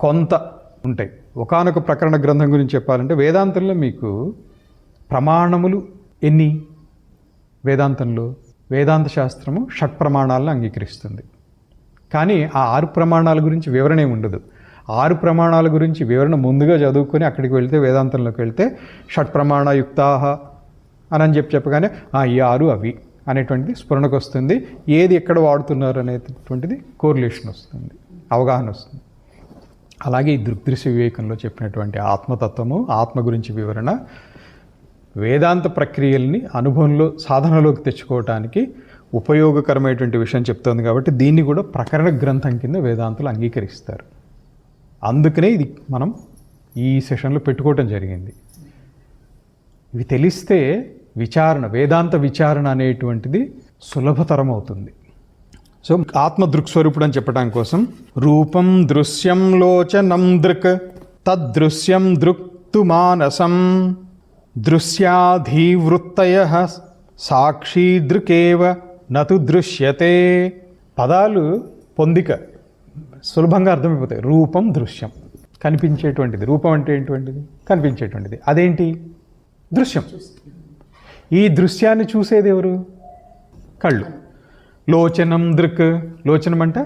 కొంత ఉంటాయి. ఒకానొక ప్రకరణ గ్రంథం గురించి చెప్పాలంటే వేదాంతంలో మీకు ప్రమాణములు ఎన్ని? వేదాంతంలో వేదాంత శాస్త్రము షట్ ప్రమాణాలను అంగీకరిస్తుంది. కానీ ఆ 6 ప్రమాణాల గురించి వివరణ ఏమి ఉండదు. 6 ప్రమాణాల గురించి వివరణ ముందుగా చదువుకొని అక్కడికి వెళ్తే, వేదాంతంలోకి వెళ్తే షట్ ప్రమాణయుక్తాహ అని చెప్పగానే ఈ 6 అవి అనేటువంటిది స్ఫురణకు వస్తుంది. ఏది ఎక్కడ వాడుతున్నారు అనేటువంటిది కోరిలేషన్ వస్తుంది, అవగాహన వస్తుంది. అలాగే ఈ దృగ్దృశ్య వివేకంలో చెప్పినటువంటి ఆత్మతత్వము, ఆత్మ గురించి వివరణ వేదాంత ప్రక్రియల్ని అనుభవంలో, సాధనలోకి తెచ్చుకోవటానికి ఉపయోగకరమైనటువంటి విషయం చెప్తోంది. కాబట్టి దీన్ని కూడా ప్రకరణ గ్రంథం కింద వేదాంతులు అంగీకరిస్తారు. అందుకనే ఇది మనం ఈ సెషన్లో పెట్టుకోవటం జరిగింది. ఇవి తెలిస్తే విచారణ, వేదాంత విచారణ అనేటువంటిది సులభతరం అవుతుంది. సో ఆత్మ దృక్స్వరూపుడు అని చెప్పడం కోసం రూపం దృశ్యం లోచనం దృక్ తద్దృశ్యం దృక్తు మానసం దృశ్యాధీవృత్తయ సాక్షి దృకేవ నతు దృశ్యతే. పదాలు పొందిక సులభంగా అర్థమైపోతాయి. రూపం దృశ్యం, కనిపించేటువంటిది. రూపం అంటే ఏంటువంటిది? కనిపించేటువంటిది. అదేంటి? దృశ్యం. ఈ దృశ్యాన్ని చూసేది ఎవరు? కళ్ళు. లోచనం దృక్, లోచనం అంటే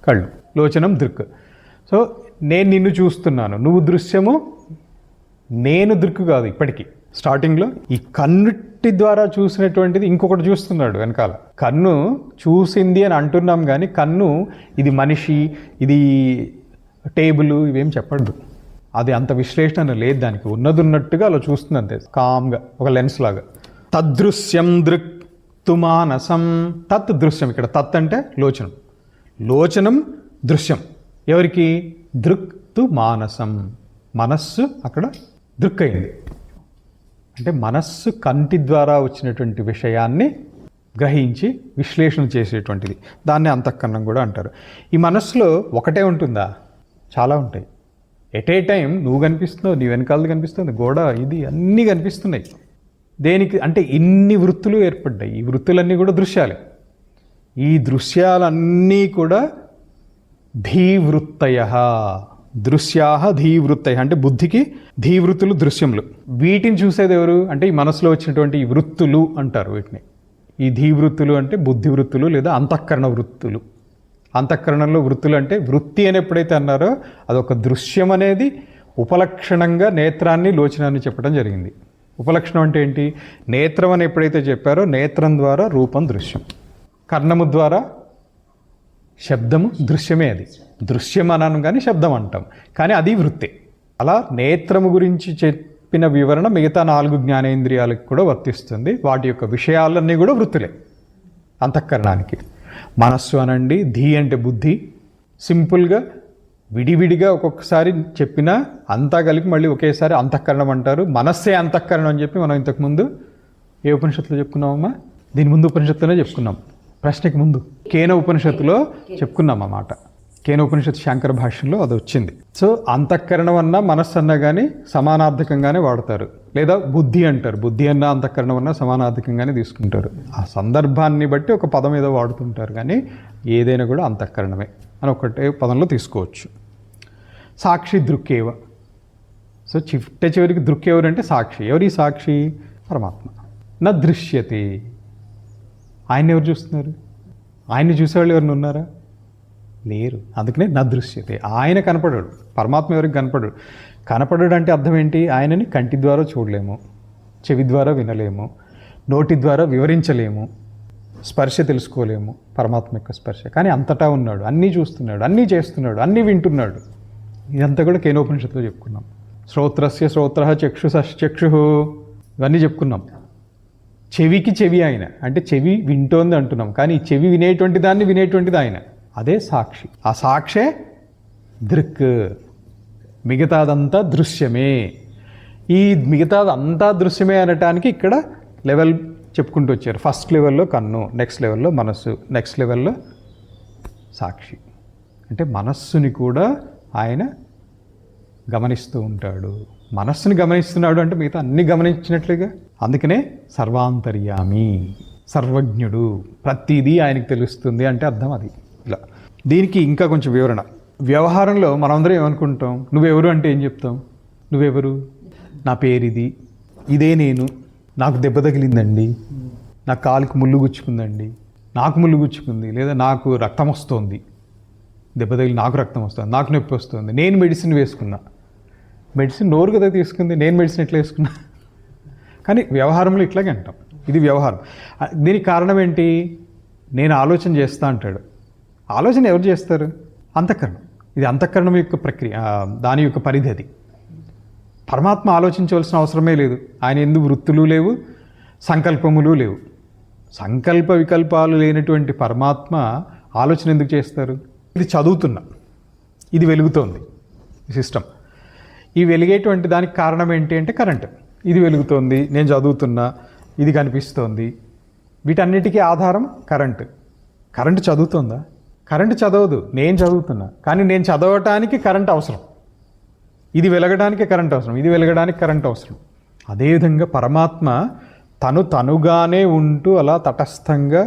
కళ్ళు, లోచనం దృక్. సో నేను నిన్ను చూస్తున్నాను, నువ్వు దృశ్యము, నేను దృక్కు కాదు. ఇప్పటికీ స్టార్టింగ్లో ఈ కన్నుటి ద్వారా చూసినటువంటిది ఇంకొకటి చూస్తున్నాడు వెనకాల. కన్ను చూసింది అని అంటున్నాం కానీ కన్ను ఇది మనిషి, ఇది టేబుల్, ఇవేం చెప్పడు. అది అంత విశ్లేషణ లేదు దానికి. ఉన్నది ఉన్నట్టుగా అలా చూస్తుంది అంతే, కామ్గా, ఒక లెన్స్ లాగా. తద్దృశ్యం దృక్ తుమానసం. తత్ దృశ్యం, ఇక్కడ తత్ అంటే లోచనం, లోచనం దృశ్యం. ఎవరికి? దృక్ తు మానసం, మనస్సు అక్కడ దృక్ అయింది. అంటే మనస్సు కంటి ద్వారా వచ్చినటువంటి విషయాన్ని గ్రహించి విశ్లేషణ చేసేటువంటిది, దాన్ని అంతఃకరణం కూడా అంటారు. ఈ మనస్సులో ఒకటే ఉంటుందా? చాలా ఉంటాయి. ఎట్ ఏ టైం నువ్వు కనిపిస్తున్నావు, నీ వెనకాలది కనిపిస్తుంది, గోడ, ఇది అన్నీ కనిపిస్తున్నాయి. దేనికి అంటే ఇన్ని వృత్తులు ఏర్పడ్డాయి. ఈ వృత్తులన్నీ కూడా దృశ్యాలే. ఈ దృశ్యాలన్నీ కూడా ధీవృత్తయ, దృశ్యాహ ధీవృత్తయ అంటే బుద్ధికి ధీవృత్తులు దృశ్యములు. వీటిని చూసేది ఎవరు అంటే ఈ మనసులో వచ్చినటువంటి ఈ వృత్తులు అంటారు వీటిని. ఈ ధీవృత్తులు అంటే బుద్ధి వృత్తులు లేదా అంతఃకరణ వృత్తులు. అంతఃకరణంలో వృత్తులు అంటే వృత్తి అని ఎప్పుడైతే అన్నారో అదొక దృశ్యం అనేది ఉపలక్షణంగా నేత్రాన్ని, లోచనాన్ని చెప్పడం జరిగింది. ఉపలక్షణం అంటే ఏంటి? నేత్రం అని ఎప్పుడైతే చెప్పారో నేత్రం ద్వారా రూపం దృశ్యం, కర్ణము ద్వారా శబ్దము దృశ్యమే. అది దృశ్యం అన్నాను కానీ శబ్దం అంటాం, కానీ అది వృత్తే. అలా నేత్రము గురించి చెప్పిన వివరణ మిగతా 4 జ్ఞానేంద్రియాలకు కూడా వర్తిస్తుంది. వాటి యొక్క విషయాలన్నీ కూడా వృత్తులే అంతఃకరణానికి. మనస్సు అనండి, ధీ అంటే బుద్ధి. సింపుల్గా విడివిడిగా ఒక్కొక్కసారి చెప్పినా అంతా కలిపి మళ్ళీ ఒకేసారి అంతఃకరణం అంటారు. మనస్సే అంతఃకరణం అని చెప్పి మనం ఇంతకుముందు ఏ ఉపనిషత్తులో చెప్పుకున్నామమ్మా? దీని ముందు ఉపనిషత్తులోనే చెప్పుకున్నాం, ప్రశ్నకి ముందు కేన ఉపనిషత్తులో చెప్పుకున్నాం అన్నమాట. కేన ఉపనిషత్తు శాంకర భాష్యంలో అది వచ్చింది. సో అంతఃకరణం అన్నా మనస్సు అన్నా కానీ సమానార్థకంగానే వాడతారు, లేదా బుద్ధి అంటారు. బుద్ధి అన్నా అంతఃకరణం అన్నా సమానార్థకంగానే తీసుకుంటారు. ఆ సందర్భాన్ని బట్టి ఒక పదం ఏదో వాడుతుంటారు, కానీ ఏదైనా కూడా అంతఃకరణమే అని ఒకటే పదంలో తీసుకోవచ్చు. సాక్షి దృక్కేవ. సో చివరికి దృక్కేవరు అంటే సాక్షి. ఎవరి సాక్షి? పరమాత్మ. నా దృశ్యతే. ఆయన ఎవరు చూస్తున్నారు? ఆయన్ని చూసేవాళ్ళు ఎవరిని ఉన్నారా? లేరు. అందుకనే నా దృశ్యతే. ఆయన కనపడాడు, పరమాత్మ ఎవరికి కనపడాడు. కనపడాడు అంటే అర్థం ఏంటి? ఆయనని కంటి ద్వారా చూడలేము, చెవి ద్వారా వినలేము, నోటి ద్వారా వివరించలేము, స్పర్శ తెలుసుకోలేము పరమాత్మ యొక్క స్పర్శ. కానీ అంతటా ఉన్నాడు, అన్నీ చూస్తున్నాడు, అన్నీ చేస్తున్నాడు, అన్నీ వింటున్నాడు. ఇదంతా కూడా కేనోపనిషత్తులో చెప్పుకున్నాం. శ్రోత్రస్య శ్రోత్ర చక్షుషశ్చక్షు, ఇవన్నీ చెప్పుకున్నాం. చెవికి చెవి ఆయన, అంటే చెవి వింటోంది అంటున్నాం, కానీ చెవి వినేటువంటి దాన్ని వినేటువంటిది ఆయన. అదే సాక్షి. ఆ సాక్షే దృక్, మిగతాదంతా దృశ్యమే. ఈ మిగతాదంతా దృశ్యమే అనటానికి ఇక్కడ లెవెల్ చెప్పుకుంటూ వచ్చారు. ఫస్ట్ లెవెల్లో కన్ను, నెక్స్ట్ లెవెల్లో మనస్సు, నెక్స్ట్ లెవెల్లో సాక్షి. అంటే మనస్సుని కూడా ఆయన గమనిస్తూ ఉంటాడు. మనస్సుని గమనిస్తున్నాడు అంటే మిగతా అన్ని గమనించినట్లుగా. అందుకనే సర్వాంతర్యామి, సర్వజ్ఞుడు, ప్రతిదీ ఆయనకు తెలుస్తుంది అంటే అర్థం అది. ఇలా దీనికి ఇంకా కొంచెం వివరణ. వ్యవహారంలో మనందరం ఏమనుకుంటాం? నువ్వెవరు అంటే ఏం చెప్తాం? నువ్వెవరు? నా పేరు ఇది, ఇదే నేను, నాకు దెబ్బ తగిలిందండి, నా కాలుకి ముళ్ళు గుచ్చుకుందండి, నాకు ముళ్ళు గుచ్చుకుంది, లేదా నాకు రక్తం వస్తుంది, దెబ్బ తగిలి నాకు రక్తం వస్తుంది, నాకు నొప్పి వస్తుంది, నేను మెడిసిన్ వేసుకున్నా. మెడిసిన్ నోరు కదా తీసుకుంది, నేను మెడిసిన్ ఎట్లా వేసుకున్నా? కానీ వ్యవహారంలో ఇట్లాగే అంటాం. ఇది వ్యవహారం. దీనికి కారణం ఏంటి? నేను ఆలోచన చేస్తా అంటాడు. ఆలోచన ఎవరు చేస్తారు? అంతఃకరణం. ఇది అంతఃకరణం యొక్క ప్రక్రియ, దాని యొక్క పరిధి అది. పరమాత్మ ఆలోచించవలసిన అవసరమే లేదు. ఆయన ఎందుకు వృత్తులు లేవు, సంకల్పములు లేవు. సంకల్ప వికల్పాలు లేనటువంటి పరమాత్మ ఆలోచన ఎందుకు చేస్తారు? ఇది చదువుతున్నా, ఇది వెలుగుతోంది సిస్టమ్. ఈ వెలిగేటువంటి దానికి కారణం ఏంటి అంటే కరెంట్. ఇది వెలుగుతోంది, నేను చదువుతున్నా, ఇది కనిపిస్తోంది. వీటన్నిటికీ ఆధారం కరెంట్. కరెంట్ చదువుతుందా? కరెంట్ చదవదు, నేను చదువుతున్నా. కానీ నేను చదవటానికి కరెంట్ అవసరం. ఇది వెలగడానికి కరెంట్ అవసరం, ఇది వెలగడానికి కరెంట్ అవసరం. అదేవిధంగా పరమాత్మ తనుగానే ఉంటూ అలా తటస్థంగా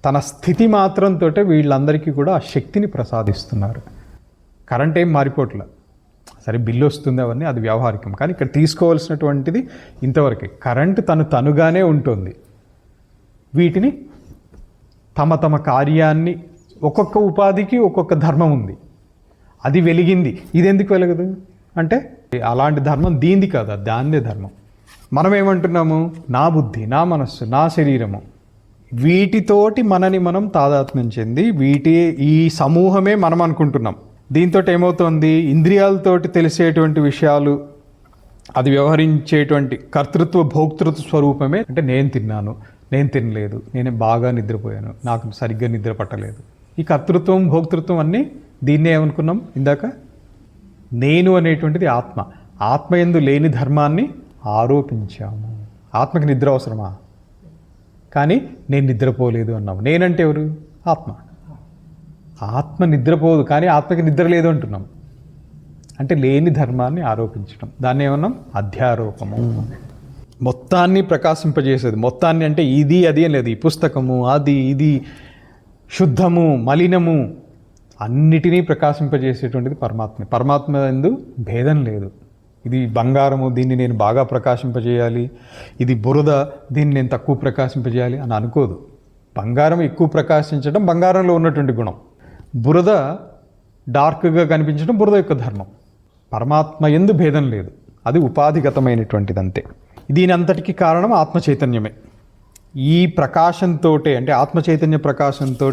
తన స్థితి మాత్రంతో వీళ్ళందరికీ కూడా ఆ శక్తిని ప్రసాదిస్తున్నారు. కరెంట్ ఏం మారిపోట్ల. సరే బిల్లు వస్తుంది అవన్నీ, అది వ్యవహారికం. కానీ ఇక్కడ తీసుకోవాల్సినటువంటిది ఇంతవరకే. కరెంటు తనుగానే ఉంటుంది. వీటిని తమ కార్యాన్ని, ఒక్కొక్క ఉపాధికి ఒక్కొక్క ధర్మం ఉంది. అది వెలిగింది, ఇది ఎందుకు వెలగదు అంటే అలాంటి ధర్మం దీనిది కాదు, దానిదే ధర్మం. మనం ఏమంటున్నాము? నా బుద్ధి, నా మనస్సు, నా శరీరము, వీటితోటి మనని మనం తాదాత్మ్యం చెంది ఈ సమూహమే మనం అనుకుంటున్నాం. దీంతో ఏమవుతోంది? ఇంద్రియాలతోటి తెలిసేటువంటి విషయాలు, అది వ్యవహరించేటువంటి కర్తృత్వ భోక్తృత్వ స్వరూపమే. అంటే నేను తిన్నాను, నేను తినలేదు, నేను బాగా నిద్రపోయాను, నాకు సరిగ్గా నిద్ర పట్టలేదు. ఈ కర్తృత్వం భోక్తృత్వం అన్నీ దీన్నే ఏమనుకున్నాం ఇందాక? నేను అనేటువంటిది ఆత్మ. ఆత్మయందు లేని ధర్మాన్ని ఆరోపించాము. ఆత్మకి నిద్ర అవసరమా? కానీ నేను నిద్రపోలేదు అన్నాము. నేనంటే ఎవరు? ఆత్మ. ఆత్మ నిద్రపోదు, కానీ ఆత్మకి నిద్ర లేదు అంటున్నాం. అంటే లేని ధర్మాన్ని ఆరోపించడం, దాన్ని ఏమన్నాం? అధ్యారోపము. మొత్తాన్ని ప్రకాశింపజేసేది. మొత్తాన్ని అంటే ఇది అది అని లేదు. ఈ పుస్తకము, అది ఇది, శుద్ధము మలినము అన్నిటినీ ప్రకాశింపజేసేటువంటిది పరమాత్మ. పరమాత్మ యందు భేదం లేదు. ఇది బంగారము, దీన్ని నేను బాగా ప్రకాశింపజేయాలి, ఇది బురద, దీన్ని నేను తక్కువ ప్రకాశింపజేయాలి అని అనుకోదు. బంగారం ఎక్కువ ప్రకాశించడం బంగారంలో ఉన్నటువంటి గుణం, బురద డార్క్గా కనిపించడం బురద యొక్క ధర్మం. పరమాత్మ యందు భేదం లేదు, అది ఉపాధిగతమైనటువంటిది అంతే. దీని అంతటికీ కారణం ఆత్మ చైతన్యమే. ఈ ప్రకాశంతో, అంటే ఆత్మ చైతన్య ప్రకాశంతో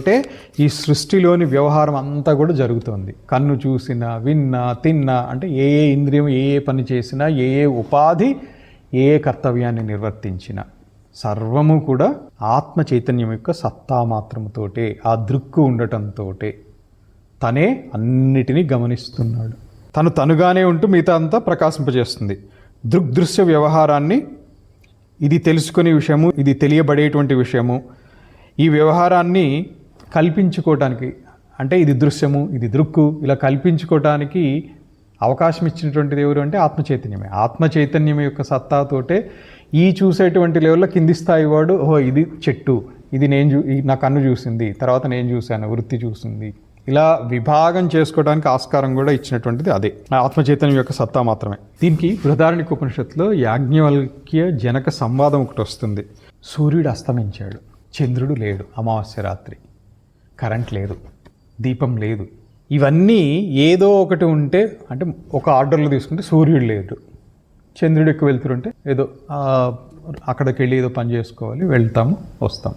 ఈ సృష్టిలోని వ్యవహారం అంతా కూడా జరుగుతోంది. కన్ను చూసినా, విన్నా, తిన్నా, అంటే ఏ ఇంద్రియం ఏ పని చేసినా, ఏ ఉపాధి ఏ కర్తవ్యాన్ని నిర్వర్తించినా సర్వము కూడా ఆత్మ చైతన్యం యొక్క సత్తా మాత్రముతోటే, ఆ దృక్కు ఉండటంతో తనే అన్నిటినీ గమనిస్తున్నాడు. తనుగానే ఉంటూ మిగతా అంతా ప్రకాశింపజేస్తుంది. దృగ్దృశ్య వ్యవహారాన్ని, ఇది తెలుసుకునే విషయము, ఇది తెలియబడేటువంటి విషయము, ఈ వ్యవహారాన్ని కల్పించుకోవటానికి, అంటే ఇది దృశ్యము, ఇది దృక్కు, ఇలా కల్పించుకోవటానికి అవకాశం ఇచ్చినటువంటిది ఎవరు అంటే ఆత్మ చైతన్యమే. ఆత్మ చైతన్యం యొక్క సత్తాతోటే ఈ చూసేటువంటి లెవెల్లో కింది స్థాయి వాడు, ఓహో ఇది చెట్టు, ఇది నా కన్ను చూసింది, తర్వాత నేను చూశాను, వృత్తి చూసింది, ఇలా విభాగం చేసుకోవడానికి ఆస్కారం కూడా ఇచ్చినటువంటిది అదే ఆత్మ చైతన్యం యొక్క సత్తా మాత్రమే. దీనికి బృహదారణ్యక ఉపనిషత్తులో యాజ్ఞవల్క్య జనక సంవాదం ఒకటి వస్తుంది. సూర్యుడు అస్తమించాడు, చంద్రుడు లేడు, అమావాస్య రాత్రి, కరెంట్ లేదు, దీపం లేదు. ఇవన్నీ ఏదో ఒకటి ఉంటే, అంటే ఒక ఆర్డర్లో తీసుకుంటే సూర్యుడు లేడు, చంద్రుడు ఎక్కువ వెళ్తుంటే ఏదో అక్కడికి వెళ్ళి ఏదో పని చేసుకోవాలి, వెళ్తాము వస్తాం.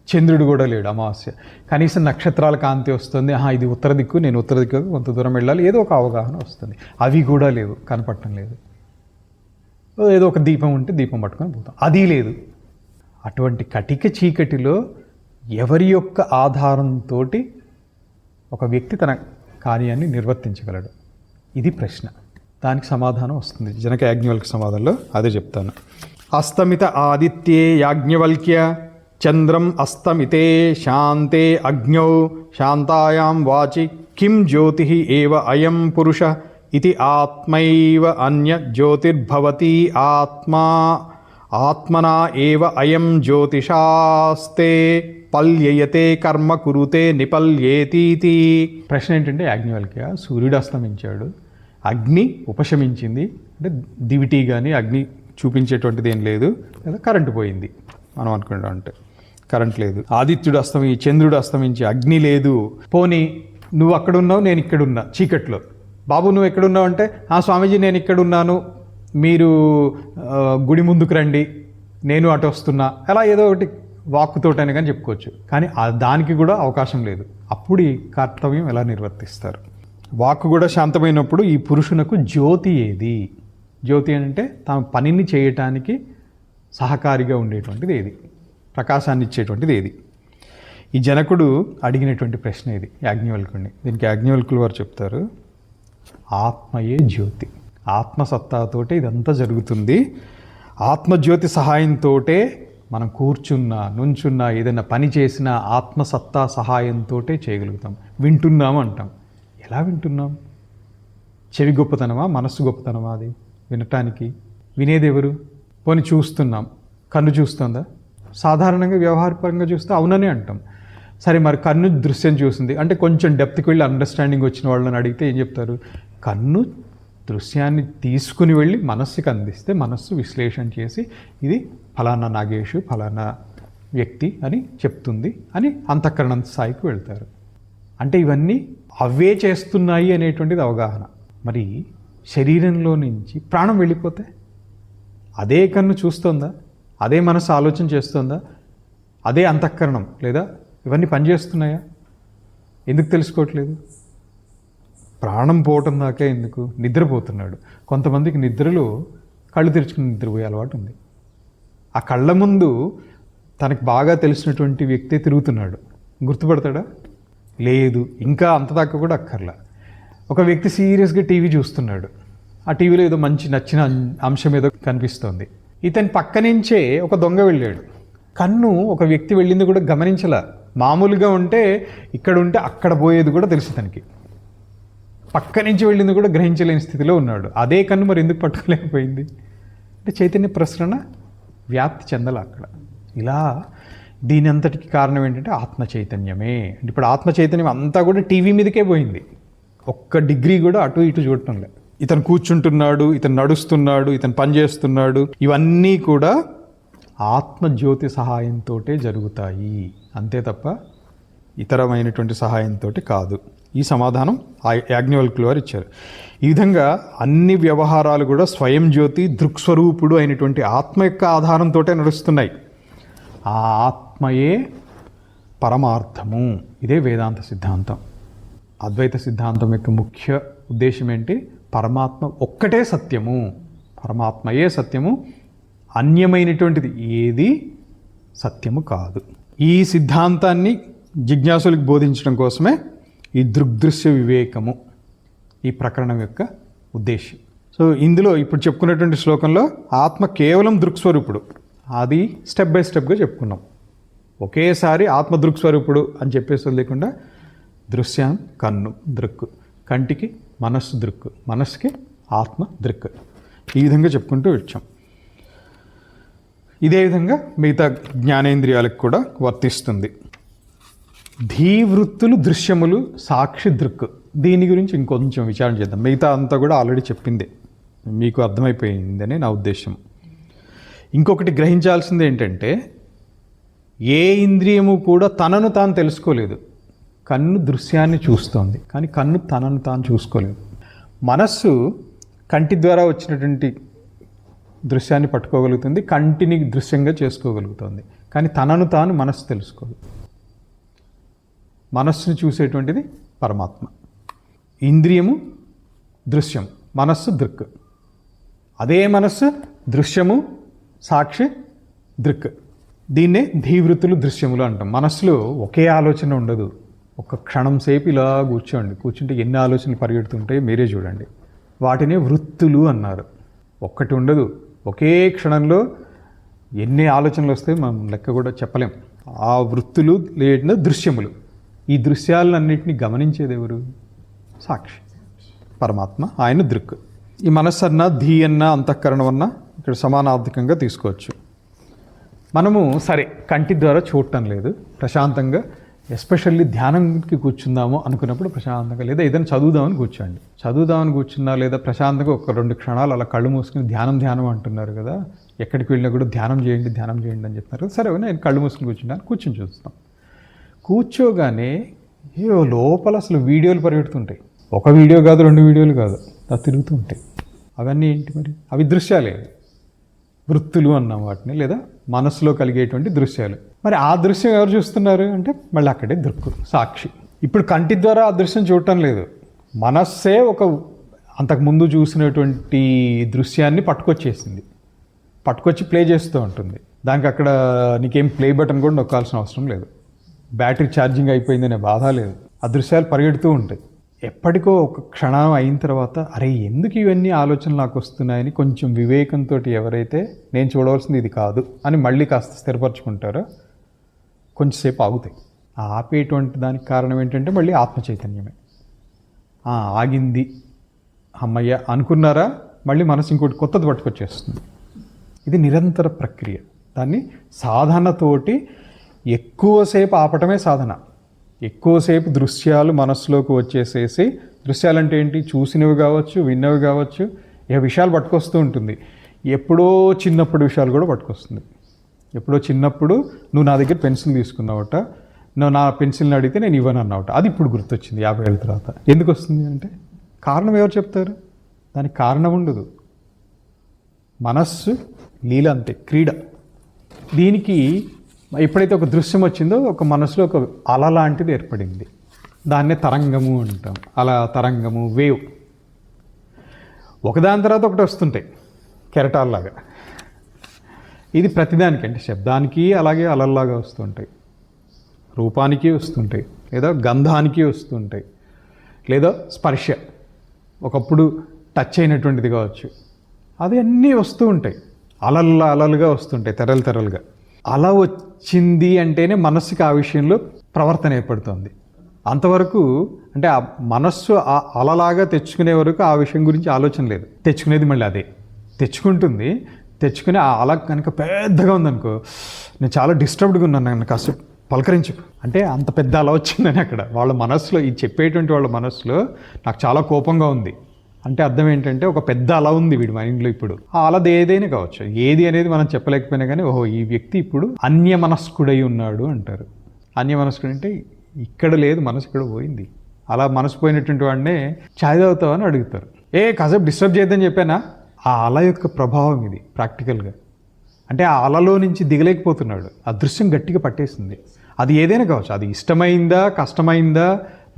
చంద్రుడు కూడా లేడు, అమావాస్య, కనీసం నక్షత్రాల కాంతి వస్తుంది, ఇది ఉత్తర దిక్కు, నేను ఉత్తర దిక్కు కొంత దూరం వెళ్ళాలి, ఏదో ఒక అవగాహన వస్తుంది. అవి కూడా లేవు, కనపడటం లేదు. ఏదో ఒక దీపం ఉంటే దీపం పట్టుకొని పోతాం, అది లేదు. అటువంటి కటిక చీకటిలో ఎవరి యొక్క ఆధారంతో ఒక వ్యక్తి తన కార్యాన్ని నిర్వర్తించగలడు? ఇది ప్రశ్న. దానికి సమాధానం వస్తుంది జనక యాజ్ఞవల్క్య సమాధానంలో, అదే చెప్తాను. అస్తమిత ఆదిత్యే యాజ్ఞవల్క్య చంద్రం అస్తమితే శాంతే అగ్నౌ శాంతాయాం వాచి కిం జ్యోతి ఏవ అయం పురుష ఇది ఆత్మైవ అన్య జ్యోతిర్భవతి ఆత్మనా ఏవ అయం జ్యోతిషాస్తే పల్యయతే కర్మ కురుతే నిపల్యేతీతి. ప్రశ్న ఏంటంటే, యాజ్ఞవల్క్య, సూర్యుడు అస్తమించాడు, అగ్ని ఉపశమించింది, అంటే దివిటి కానీ అగ్ని చూపించేటువంటిది ఏం లేదు, లేదా కరెంటు పోయింది మనం అనుకుంటాం, అంటే కరెంట్ లేదు. ఆదిత్యుడు చంద్రుడు అస్తమించి అగ్ని లేదు. పోనీ నువ్వు అక్కడున్నావు, నేను ఇక్కడున్నా చీకట్లో. బాబు నువ్వు ఎక్కడున్నావు అంటే, స్వామీజీ నేను ఇక్కడున్నాను, మీరు గుడి ముందుకు రండి, నేను అటు వస్తున్నా, అలా ఏదో ఒకటి వాక్కుతోటని కానీ చెప్పుకోవచ్చు. కానీ దానికి కూడా అవకాశం లేదు. అప్పుడు ఈ కర్తవ్యం ఎలా నిర్వర్తిస్తారు? వాక్కు కూడా శాంతమైనప్పుడు ఈ పురుషునకు జ్యోతి ఏది? జ్యోతి అంటే తమ పనిని చేయటానికి సహకారిగా ఉండేటువంటిది ఏది, ప్రకాశాన్ని ఇచ్చేటువంటిది ఏది? ఈ జనకుడు అడిగినటువంటి ప్రశ్న ఇది యాజ్ఞవల్కుడిని. దీనికి యాజ్ఞవల్కులు వారు చెప్తారు, ఆత్మయే జ్యోతి. ఆత్మసత్తాతోటే ఇదంతా జరుగుతుంది. ఆత్మజ్యోతి సహాయంతో మనం కూర్చున్నా, నుంచున్నా, ఏదైనా పని చేసినా ఆత్మసత్తా సహాయంతో చేయగలుగుతాం. వింటున్నాము అంటాం. ఎలా వింటున్నాం? చెవి గొప్పతనమా, మనస్సు గొప్పతనమా అది వినటానికి? వినేది ఎవరు? పోనీ చూస్తున్నాం, కన్ను చూస్తుందా? సాధారణంగా వ్యవహారపరంగా చూస్తే అవుననే అంటాం. సరే, మరి కన్ను దృశ్యం చూసింది అంటే కొంచెం డెప్త్కి వెళ్ళి అండర్స్టాండింగ్ వచ్చిన వాళ్ళని అడిగితే ఏం చెప్తారు? కన్ను దృశ్యాన్ని తీసుకుని వెళ్ళి మనస్సుకి అందిస్తే మనస్సు విశ్లేషణ చేసి ఇది ఫలానా నాగేషు, ఫలానా వ్యక్తి అని చెప్తుంది అని అంతఃకరణ స్థాయికి వెళ్తారు. అంటే ఇవన్నీ అవే చేస్తున్నాయి అనేటువంటిది అవగాహన. మరి శరీరంలో నుంచి ప్రాణం వెళ్ళిపోతే అదే కన్ను చూస్తుందా? అదే మనసు ఆలోచన చేస్తుందా? అదే అంతఃకరణం లేదా ఇవన్నీ పనిచేస్తున్నాయా? ఎందుకు తెలుసుకోవట్లేదు? ప్రాణం పోవటం దాకా ఎందుకు? నిద్రపోతున్నాడు. కొంతమందికి నిద్రలో కళ్ళు తెరుచుకుని నిద్రపోయే అలవాటు ఉంది. ఆ కళ్ళ ముందు తనకు బాగా తెలిసినటువంటి వ్యక్తి తిరుగుతున్నాడు, గుర్తుపడతాడా? లేదు. ఇంకా అంత దాకా కూడా అక్కర్లా. ఒక వ్యక్తి సీరియస్గా టీవీ చూస్తున్నాడు, ఆ టీవీలో ఏదో మంచి నచ్చిన అంశం ఏదో కనిపిస్తోంది. ఇతని పక్క నుంచే ఒక దొంగ వెళ్ళాడు. కన్ను ఒక వ్యక్తి వెళ్ళింది కూడా గమనించలా. మామూలుగా ఉంటే ఇక్కడ ఉంటే అక్కడ పోయేది కూడా తెలుసు తనకి. పక్క నుంచి వెళ్ళింది కూడా గ్రహించలేని స్థితిలో ఉన్నాడు. అదే కన్ను మరి ఎందుకు పట్టుకోలేకపోయింది? అంటే చైతన్య ప్రసరణ వ్యాప్తి చెందాలి అక్కడ. ఇలా దీని అంతటికి కారణం ఏంటంటే ఆత్మ చైతన్యమే. అంటే ఇప్పుడు ఆత్మ చైతన్యం అంతా కూడా టీవీ మీదకే పోయింది. ఒక్క డిగ్రీ కూడా అటు ఇటు చూడటం లేదు. ఇతను కూర్చుంటున్నాడు, ఇతను నడుస్తున్నాడు, ఇతను పని చేస్తున్నాడు, ఇవన్నీ కూడా ఆత్మజ్యోతి సహాయంతో జరుగుతాయి, అంతే తప్ప ఇతరమైనటువంటి సహాయంతో కాదు. ఈ సమాధానం యాజ్ఞవల్కులు వారు ఇచ్చారు. ఈ విధంగా అన్ని వ్యవహారాలు కూడా స్వయం జ్యోతి దృక్స్వరూపుడు అయినటువంటి ఆత్మ యొక్క ఆధారంతో నడుస్తున్నాయి. ఆ ఆత్మయే పరమార్థము. ఇదే వేదాంత సిద్ధాంతం. అద్వైత సిద్ధాంతం యొక్క ముఖ్య ఉద్దేశం ఏంటి? పరమాత్మ ఒక్కటే సత్యము, పరమాత్మయే సత్యము, అన్యమైనటువంటిది ఏది సత్యము కాదు. ఈ సిద్ధాంతాన్ని జిజ్ఞాసులకు బోధించడం కోసమే ఈ దృగ్దృశ్య వివేకము ఈ ప్రకరణం యొక్క ఉద్దేశం. సో ఇందులో ఇప్పుడు చెప్పుకున్నటువంటి శ్లోకంలో ఆత్మ కేవలం దృక్స్వరూపుడు, అది స్టెప్ బై స్టెప్గా చెప్పుకున్నాం. ఒకేసారి ఆత్మ దృక్స్వరూపుడు అని చెప్పేసి లేకుండా దృశ్యం కన్ను దృక్కు, కంటికి మనస్సు దృక్కు, మనస్సుకి ఆత్మ దృక్కు, ఈ విధంగా చెప్పుకుంటూ వచ్చాం. ఇదే విధంగా మిగతా జ్ఞానేంద్రియాలకు కూడా వర్తిస్తుంది. ధీవృత్తులు దృశ్యములు సాక్షి దృక్కు, దీని గురించి ఇంకొంచెం విచారణ చేద్దాం. మిగతా అంతా కూడా ఆల్రెడీ చెప్పిందే, మీకు అర్థమైపోయిందని నా ఉద్దేశం. ఇంకొకటి గ్రహించాల్సింది ఏంటంటే, ఏ ఇంద్రియము కూడా తనను తాను తెలుసుకోలేదు. కన్ను దృశ్యాన్ని చూస్తోంది, కానీ కన్ను తనను తాను చూసుకోలేదు. మనస్సు కంటి ద్వారా వచ్చినటువంటి దృశ్యాన్ని పట్టుకోగలుగుతుంది, కంటిని దృశ్యంగా చేసుకోగలుగుతుంది, కానీ తనను తాను మనస్సు తెలుసుకోదు. మనస్సును చూసేటువంటిది పరమాత్మ. ఇంద్రియము దృశ్యం, మనస్సు దృక్. అదే మనస్సు దృశ్యము సాక్షి దృక్. దీన్నే ధీవృత్తులు దృశ్యములు అంటాం. మనస్సులో ఒకే ఆలోచన ఉండదు, ఒక క్షణం సేపు ఇలా కూర్చుంటే ఎన్ని ఆలోచనలు పరిగెడుతుంటాయి మీరే చూడండి. వాటినే వృత్తులు అన్నారు. ఒక్కటి ఉండదు, ఒకే క్షణంలో ఎన్ని ఆలోచనలు వస్తాయి మనం లెక్క కూడా చెప్పలేం. ఆ వృత్తులు లేదా దృశ్యములు, ఈ దృశ్యాలన్నింటినీ గమనించేది ఎవరు? సాక్షి, పరమాత్మ, ఆయన దృక్. ఈ మనస్సు అన్న ధీ అన్న అంతఃకరణం అన్న ఇక్కడ సమానార్థకంగా తీసుకోవచ్చు. మనము సరే కంటి ద్వారా చూడటం లేదు, ప్రశాంతంగా ఎస్పెషల్లీ ధ్యానంకి కూర్చుందాము అనుకున్నప్పుడు ప్రశాంతంగా, లేదా ఏదైనా చదువుదామని కూర్చున్నా, లేదా ప్రశాంతంగా ఒక 2 క్షణాలు అలా కళ్ళు మూసుకుని ధ్యానం అంటున్నారు కదా, ఎక్కడికి వెళ్ళినా కూడా ధ్యానం చేయండి అని చెప్తున్నారు కదా. సరే నేను కళ్ళు మూసుకుని కూర్చుని చూస్తాం. కూర్చోగానే లోపల అసలు వీడియోలు పరిగెడుతుంటాయి. ఒక వీడియో కాదు, 2 వీడియోలు కాదు, అది తిరుగుతూ ఉంటాయి. అవన్నీ ఏంటి మరి? అవి దృశ్యాలే, వృత్తులు అన్నాం వాటిని, లేదా మనసులో కలిగేటువంటి దృశ్యాలు. మరి ఆ దృశ్యం ఎవరు చూస్తున్నారు అంటే మళ్ళీ అక్కడే దృక్కు, సాక్షి. ఇప్పుడు కంటి ద్వారా ఆ దృశ్యం చూడటం లేదు, మనస్సే ఒక అంతకుముందు చూసినటువంటి దృశ్యాన్ని పట్టుకొచ్చి ప్లే చేస్తూ ఉంటుంది. దానికి అక్కడ నీకేం ప్లే బటన్ కూడా నొక్కాల్సిన అవసరం లేదు, బ్యాటరీ ఛార్జింగ్ అయిపోయిందనే బాధ లేదు. ఆ దృశ్యాలు పరిగెడుతూ ఉంటాయి. ఎప్పటికో ఒక క్షణం అయిన తర్వాత అరే ఎందుకు ఇవన్నీ ఆలోచనలు నాకు వస్తున్నాయని కొంచెం వివేకంతో ఎవరైతే నేను చూడవలసింది ఇది కాదు అని మళ్ళీ కాస్త స్థిరపరచుకుంటారో కొంచెంసేపు ఆగుతాయి. ఆపేటువంటి దానికి కారణం ఏంటంటే మళ్ళీ ఆత్మ చైతన్యమే. ఆగింది అమ్మయ్య అనుకున్నారా, మళ్ళీ మనసు ఇంకోటి కొత్తది పట్టుకొచ్చేస్తుంది. ఇది నిరంతర ప్రక్రియ. దాన్ని సాధనతోటి ఎక్కువసేపు ఆపటమే సాధన. ఎక్కువసేపు దృశ్యాలు మనస్సులోకి వచ్చేసేసి, దృశ్యాలంటే ఏంటి? చూసినవి కావచ్చు, విన్నవి కావచ్చు, ఏ విషయాలు పట్టుకొస్తూ ఉంటుంది. ఎప్పుడో చిన్నప్పుడు విషయాలు కూడా పట్టుకొస్తుంది. ఎప్పుడో చిన్నప్పుడు నువ్వు నా దగ్గర పెన్సిల్ తీసుకున్నావట, నువ్వు నా పెన్సిల్ని అడిగితే నేను ఇవ్వను అన్నావట, అది ఇప్పుడు గుర్తొచ్చింది 50 ఏళ్ళ తర్వాత. ఎందుకు వస్తుంది అంటే కారణం ఎవరు చెప్తారు? దానికి కారణం ఉండదు. మనస్సు లీల అంతే, క్రీడ. దీనికి ఎప్పుడైతే ఒక దృశ్యం వచ్చిందో ఒక మనసులో ఒక అల లాంటిది ఏర్పడింది. దాన్నే తరంగము అంటాం. అలా తరంగము, వేవ్, ఒకదాని తర్వాత ఒకటి వస్తుంటాయి కెరటాల్లాగా. ఇది ప్రతిదానికి అంటే శబ్దానికి అలాగే అలల్లాగా వస్తుంటాయి, రూపానికి వస్తుంటాయి, లేదా గంధానికి వస్తుంటాయి, లేదా స్పర్శ ఒకప్పుడు టచ్ అయినటువంటిది కావచ్చు. అది అన్నీ వస్తూ ఉంటాయి, అలలుగా వస్తుంటాయి, తెరలుగా. అలా వచ్చింది అంటేనే మనస్సుకి ఆ విషయంలో ప్రవర్తన ఏర్పడుతుంది. అంతవరకు అంటే ఆ మనస్సు అలలాగా తెచ్చుకునే వరకు ఆ విషయం గురించి ఆలోచన లేదు. తెచ్చుకునేది మళ్ళీ అదే తెచ్చుకుని ఆ అల కనుక పెద్దగా ఉందనుకో, నేను చాలా డిస్టర్బ్డ్గా ఉన్నాను, నన్ను కాస్త పలకరించు అంటే అంత పెద్ద అల వచ్చిందని అక్కడ వాళ్ళ మనస్సులో, ఇది చెప్పేటువంటి వాళ్ళ మనస్సులో నాకు చాలా కోపంగా ఉంది అంటే అర్థం ఏంటంటే ఒక పెద్ద అల ఉంది వీడి మైండ్లో. ఇప్పుడు ఆ అలది ఏదైనా కావచ్చు, ఏది అనేది మనం చెప్పలేకపోయినా కానీ ఓహో ఈ వ్యక్తి ఇప్పుడు అన్యమనస్కుడై ఉన్నాడు అంటారు. అన్యమనస్కుడు అంటే ఇక్కడ లేదు, మనసు ఇక్కడ పోయింది. అలా మనసు పోయినటువంటి వాడినే ఛాయ్ తాగుతావు అని అడుగుతారు. కాసేపు డిస్టర్బ్ చేయొద్దని చెప్పానా? ఆ అల యొక్క ప్రభావం ఇది ప్రాక్టికల్గా. అంటే ఆ అలలో నుంచి దిగలేకపోతున్నాడు, ఆ దృశ్యం గట్టిగా పట్టేసింది. అది ఏదైనా కావచ్చు, అది ఇష్టమైందా, కష్టమైందా,